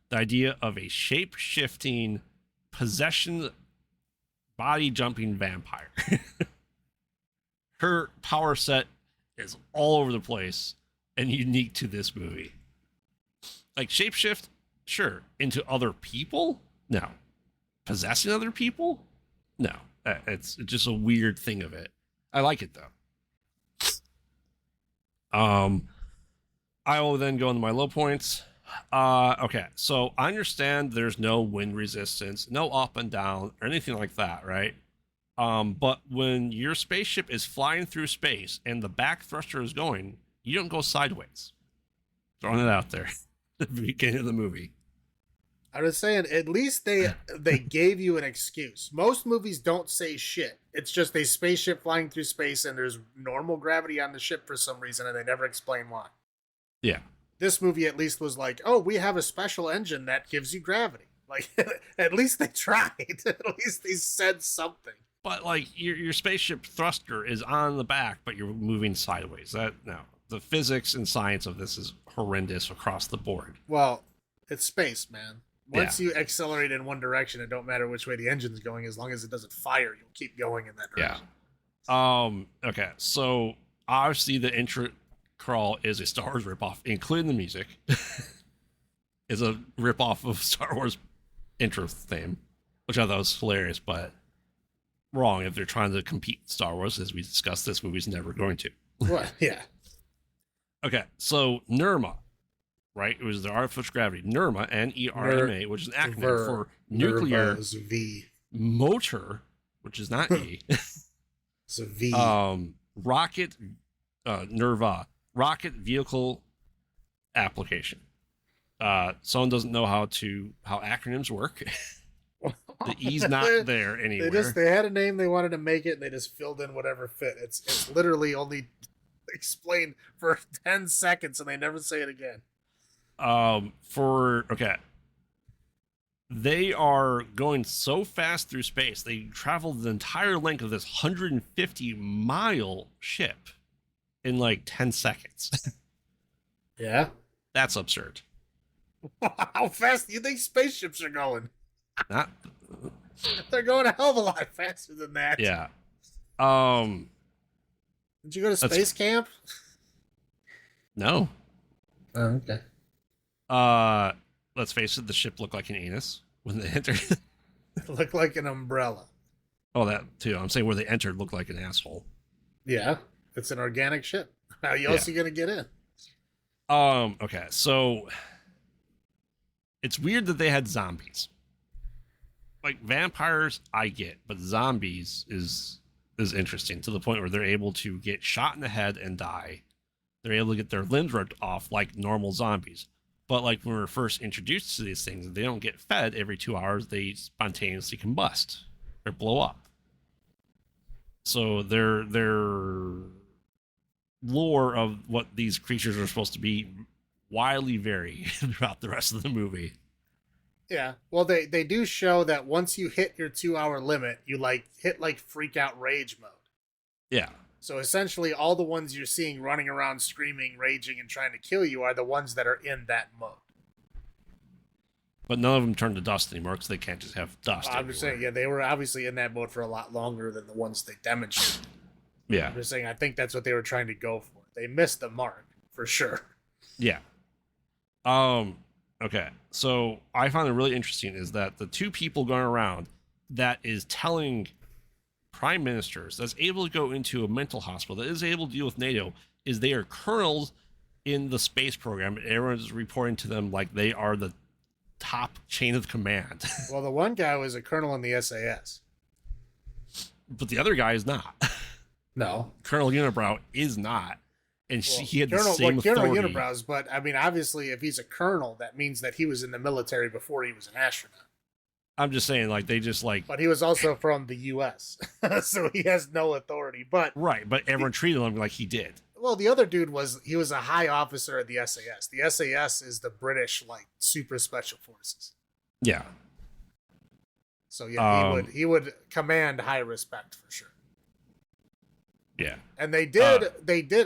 the idea of a shape-shifting, possession, body-jumping vampire. Her power set is all over the place and unique to this movie. Like shapeshift, sure. Into other people? No. Possessing other people? No. It's just a weird thing of it. I like it though. I will then go into my low points. Okay, so I understand there's no wind resistance, no up and down, or anything like that, right? But when your spaceship is flying through space and the back thruster is going, you don't go sideways. Throwing it out there at the beginning of the movie. I was saying, at least they gave you an excuse. Most movies don't say shit. It's just a spaceship flying through space and there's normal gravity on the ship for some reason and they never explain why. Yeah. This movie at least was like, oh, we have a special engine that gives you gravity. Like, at least they tried. At least they said something. But like your spaceship thruster is on the back, but you're moving sideways. The physics and science of this is horrendous across the board. Well, it's space, man. Once you accelerate in one direction, it don't matter which way the engine's going, as long as it doesn't fire, you'll keep going in that direction. Yeah. Okay. So obviously the intro crawl is a Star Wars ripoff, including the music. Is a ripoff of Star Wars intro theme, which I thought was hilarious, but wrong if they're trying to compete with Star Wars. As we discussed, this movie's never going to. What? Yeah. Okay. So NERMA. Right, it was the artificial gravity, NERMA, NERMA, which is an acronym for nuclear motor, which is not E. It's a V. Rocket, NERVA, rocket vehicle application. Someone doesn't know how acronyms work. The E's not there anywhere. They had a name, they wanted to make it, and they just filled in whatever fit. It's literally only explained for 10 seconds, and they never say it again. They are going so fast through space. They travel the entire length of this 150-mile ship in like 10 seconds. Yeah. That's absurd. How fast do you think spaceships are going? Not. They're going a hell of a lot faster than that. Yeah. Did you go to space camp? No. Oh, okay. Let's face it, the ship looked like an anus when they entered. It looked like an umbrella. Oh, that too. I'm saying where they entered looked like an asshole. Yeah, it's an organic ship. How else are you gonna get in? Okay, so it's weird that they had zombies. Like vampires, I get, but zombies is interesting to the point where they're able to get shot in the head and die. They're able to get their limbs ripped off like normal zombies. But like when we were first introduced to these things, they don't get fed every 2 hours. They spontaneously combust or blow up. So their lore of what these creatures are supposed to be wildly vary throughout the rest of the movie. Yeah. Well, they do show that once you hit your 2-hour limit, you hit freak out rage mode. Yeah. So essentially all the ones you're seeing running around screaming, raging, and trying to kill you are the ones that are in that mode. But none of them turn to dust anymore because they can't just have dust. I'm just saying, yeah, they were obviously in that mode for a lot longer than the ones they demonstrated. Yeah. I'm just saying, I think that's what they were trying to go for. They missed the mark, for sure. Yeah. Okay. So I find it really interesting is that the two people going around that is telling prime ministers, that's able to go into a mental hospital, that is able to deal with NATO, is they are colonels in the space program. And everyone's reporting to them like they are the top chain of command. Well, the one guy was a colonel in the SAS. But the other guy is not. No. Colonel Unibrow is not. and Well, he had the Colonel, same like Colonel authority. Unibrows, but I mean, obviously, if he's a colonel, that means that he was in the military before he was an astronaut. I'm just saying, like, they just like But he was also from the U.S., so he has no authority. But right, but everyone treated him like he did. well, the other dude was a high officer at the SAS. The SAS is the British like super special forces. Yeah. So yeah, he would command high respect for sure. Yeah. And they did.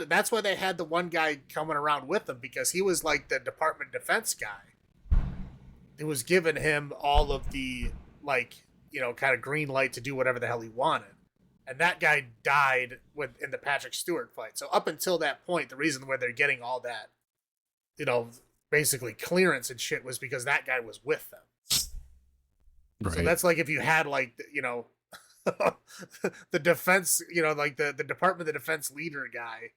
That's why they had the one guy coming around with them, because he was like the Department of Defense guy. It was giving him all of the like, kind of green light to do whatever the hell he wanted. And that guy died in the Patrick Stewart fight. So up until that point, the reason why they're getting all that, basically clearance and shit was because that guy was with them. Right. So that's like if you had like, the defense, like the Department of Defense leader guy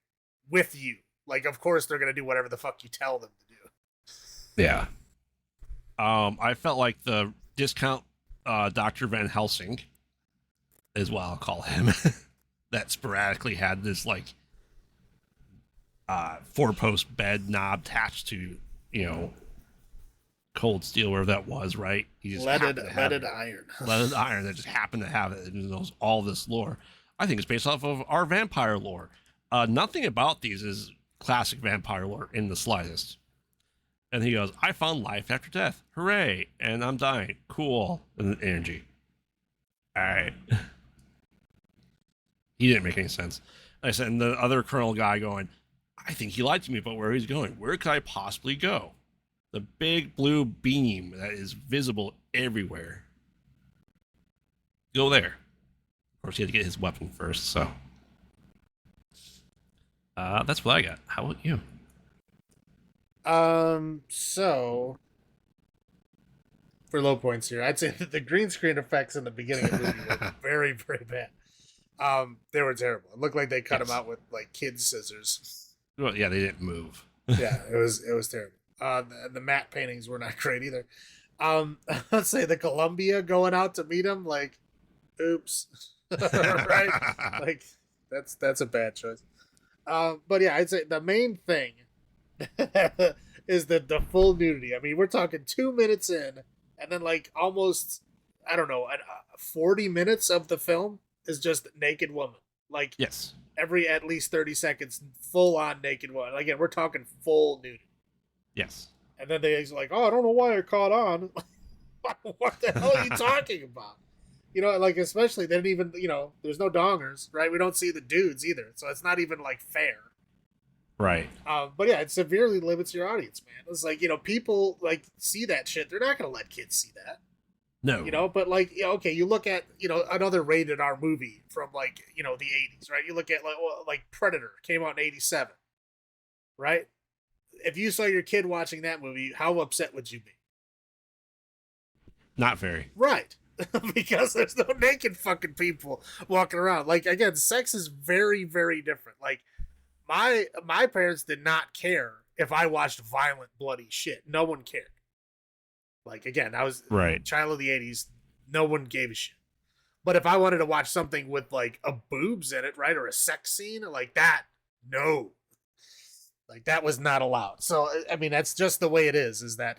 with you. Like, of course they're going to do whatever the fuck you tell them to do. Yeah. I felt like the discount Dr. Van Helsing is what I'll call him that sporadically had this like 4-post bed knob attached to, cold steel, wherever that was, right? He just leaded iron. Leaded iron that just happened to have it. It knows all this lore. I think it's based off of our vampire lore. Nothing about these is classic vampire lore in the slightest. And he goes, I found life after death. Hooray. And I'm dying. Cool. And energy. All right. He didn't make any sense. I said, and the other colonel guy going, I think he lied to me about where he's going. Where could I possibly go? The big blue beam that is visible everywhere. Go there. Of course, he had to get his weapon first, so. That's what I got. How about you? So for low points here, I'd say that the green screen effects in the beginning of the movie were very, very bad. They were terrible. It looked like they cut them out with like kids' scissors. Well, yeah, they didn't move. Yeah, it was terrible. The matte paintings were not great either. Let's say the Columbia going out to meet him, like, oops, right? Like that's a bad choice. But yeah, I'd say the main thing is the full nudity. I mean, we're talking 2 minutes in, and then like almost, I don't know, 40 minutes of the film is just naked woman. Like, yes, every at least 30 seconds, full on naked woman. Again, we're talking full nudity. Yes. And then they're like, oh, I don't know why I caught on. What the hell are you talking about? Like, especially, they didn't even, there's no dongers, right? We don't see the dudes either. So it's not even, like, fair. Right. But yeah, it severely limits your audience, man. It's like, people, like, see that shit. They're not going to let kids see that. No. But, like, okay, you look at, another rated R movie from, like, the 80s, right? You look at, like Predator came out in 87, right? If you saw your kid watching that movie, how upset would you be? Not very. Right. Because there's no naked fucking people walking around. Like, again, sex is very, very different. Like, my parents did not care if I watched violent, bloody shit. No one cared. Like, again, I was right. Child of the 80s. No one gave a shit. But if I wanted to watch something with, like, a boobs in it, right, or a sex scene, like that, no. Like, that was not allowed. So, I mean, that's just the way it is that,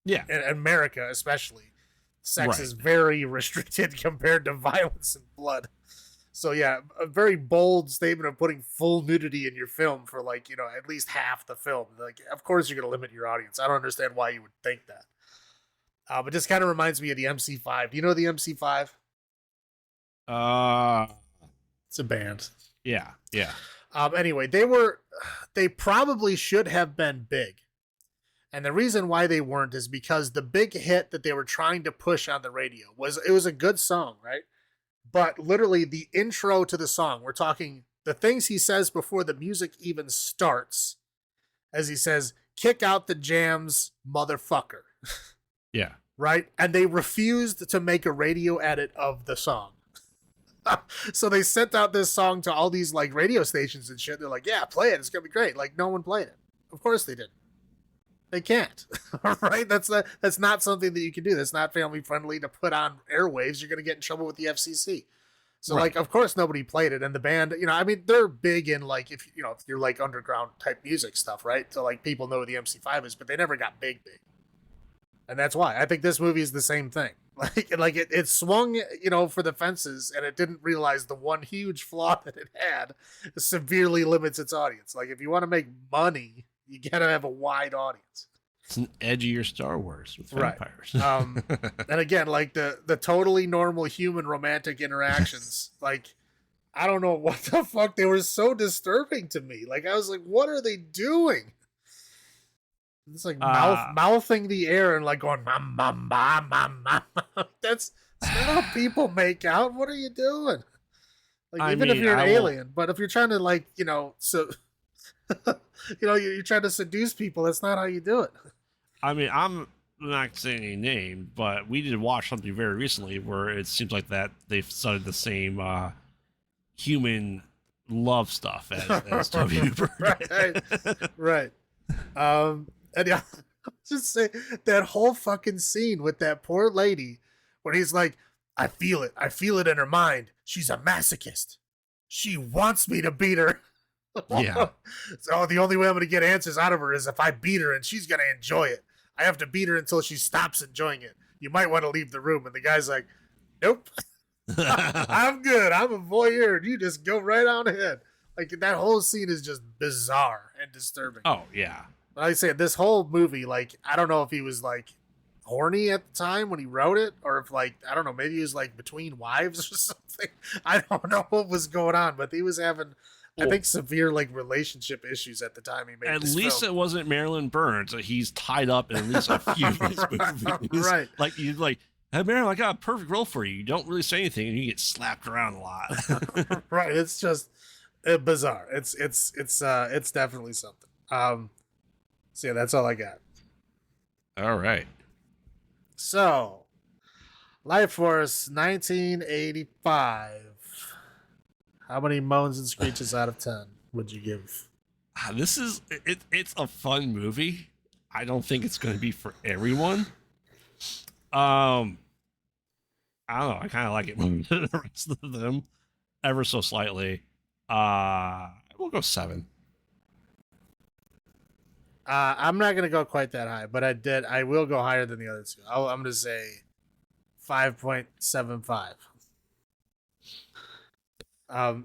yeah, in America especially, sex right. is very restricted compared to violence and blood. So, yeah, a very bold statement of putting full nudity in your film for, like, at least half the film. Like, of course you're going to limit your audience. I don't understand why you would think that. But this kind of reminds me of the MC5. Do you know the MC5? It's a band. Yeah. Anyway, they probably should have been big. And the reason why they weren't is because the big hit that they were trying to push on the radio was a good song, right? But literally the intro to the song, we're talking the things he says before the music even starts, as he says, kick out the jams, motherfucker. Yeah. Right? And they refused to make a radio edit of the song. So they sent out this song to all these like radio stations and shit. They're like, yeah, play it. It's going to be great. Like, no one played it. Of course they didn't. They can't. Right? That's not something that you can do. That's not family friendly to put on airwaves. You're going to get in trouble with the FCC. So Right. like, of course, nobody played it, and the band, I mean, they're big in like if you're like underground type music stuff, right? So like people know who the MC5 is, but they never got big, and that's why I think this movie is the same thing. Like it swung, for the fences, and it didn't realize the one huge flaw that it had severely limits its audience. Like if you want to make money, you gotta have a wide audience. It's an edgier Star Wars with vampires. Right. And again, like the totally normal human romantic interactions, like I don't know what the fuck, they were so disturbing to me. Like I was like, what are they doing? It's like mouthing the air and like going mam mam mam mam mam. That's not how people make out. What are you doing? Like if you're an alien, but if you're trying to like so you're trying to seduce people, that's not how you do it. I mean, I'm not saying any name, but we did watch something very recently where it seems like that they've studied the same human love stuff as Tobe Hooper. Right. And yeah, just say that whole fucking scene with that poor lady when he's like, I feel it in her mind. She's a masochist. She wants me to beat her. Yeah. So the only way I'm going to get answers out of her is if I beat her, and she's going to enjoy it. I have to beat her until she stops enjoying it. You might want to leave the room. And the guy's like, nope. I'm good. I'm a voyeur. You just go right on ahead. Like that whole scene is just bizarre and disturbing. Oh, yeah. But like I said, this whole movie, like, I don't know if he was like horny at the time when he wrote it, or if like, I don't know, maybe he was like between wives or something. I don't know what was going on, but he was having, I think, severe like relationship issues at the time he made this least film. It wasn't Marilyn Burns. He's tied up in at least a few of his movies. Right. Like, you're like, hey, Marilyn, I got a perfect role for you. You don't really say anything, and you get slapped around a lot. Right. It's just bizarre. It's definitely something. So yeah, that's all I got. All right. So, Life Force 1985. How many moans and screeches out of 10 would you give? This is it's a fun movie. I don't think it's going to be for everyone. I don't know. I kind of like it more than the rest of them, ever so slightly. We'll go 7. I'm not gonna go quite that high, but I will go higher than the other two. I'm gonna say 5.75.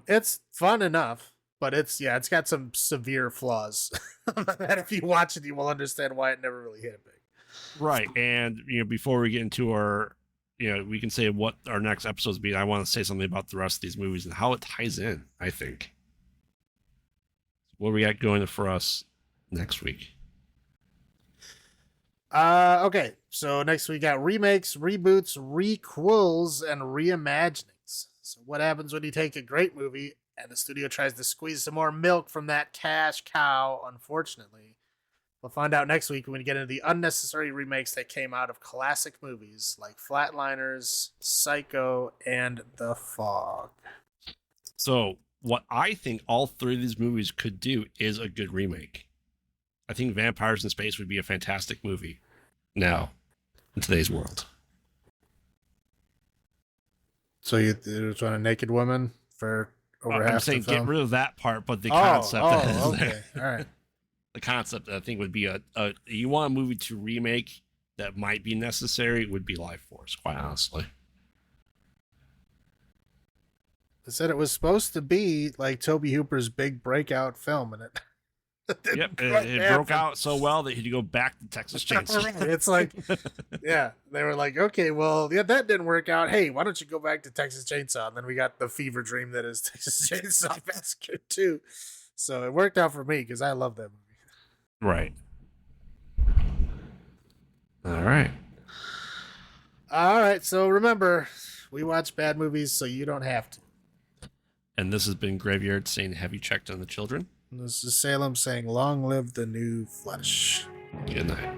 It's fun enough, but it's got some severe flaws that if you watch it, you will understand why it never really hit big. Right, and before we get into our, we can say what our next episodes be. I want to say something about the rest of these movies and how it ties in. I think. What we got going for us next week? Okay, so next we got remakes, reboots, requels, and reimaginings. So what happens when you take a great movie and the studio tries to squeeze some more milk from that cash cow? Unfortunately, we'll find out next week when we get into the unnecessary remakes that came out of classic movies like Flatliners, Psycho, and The Fog. So what I think all 3 of these movies could do is a good remake. I think Vampires in Space would be a fantastic movie now in today's world. So you just want a naked woman for over half I'm saying the film? get rid of that part, but the concept that is okay. there. All right. The concept, I think, would be you want a movie to remake that might be necessary would be Life Force, quite honestly. They said it was supposed to be like Tobe Hooper's big breakout film, and it it broke out so well that he had to go back to Texas Chainsaw. It's like, yeah, they were like, okay, well, yeah, that didn't work out. Hey, why don't you go back to Texas Chainsaw? And then we got the fever dream that is Texas Chainsaw Massacre 2. So it worked out for me because I love that movie. Right. All right. All right. So remember, we watch bad movies so you don't have to. And this has been Graveyard saying, have you checked on the children? And this is Salem saying, long live the new flesh. Good night.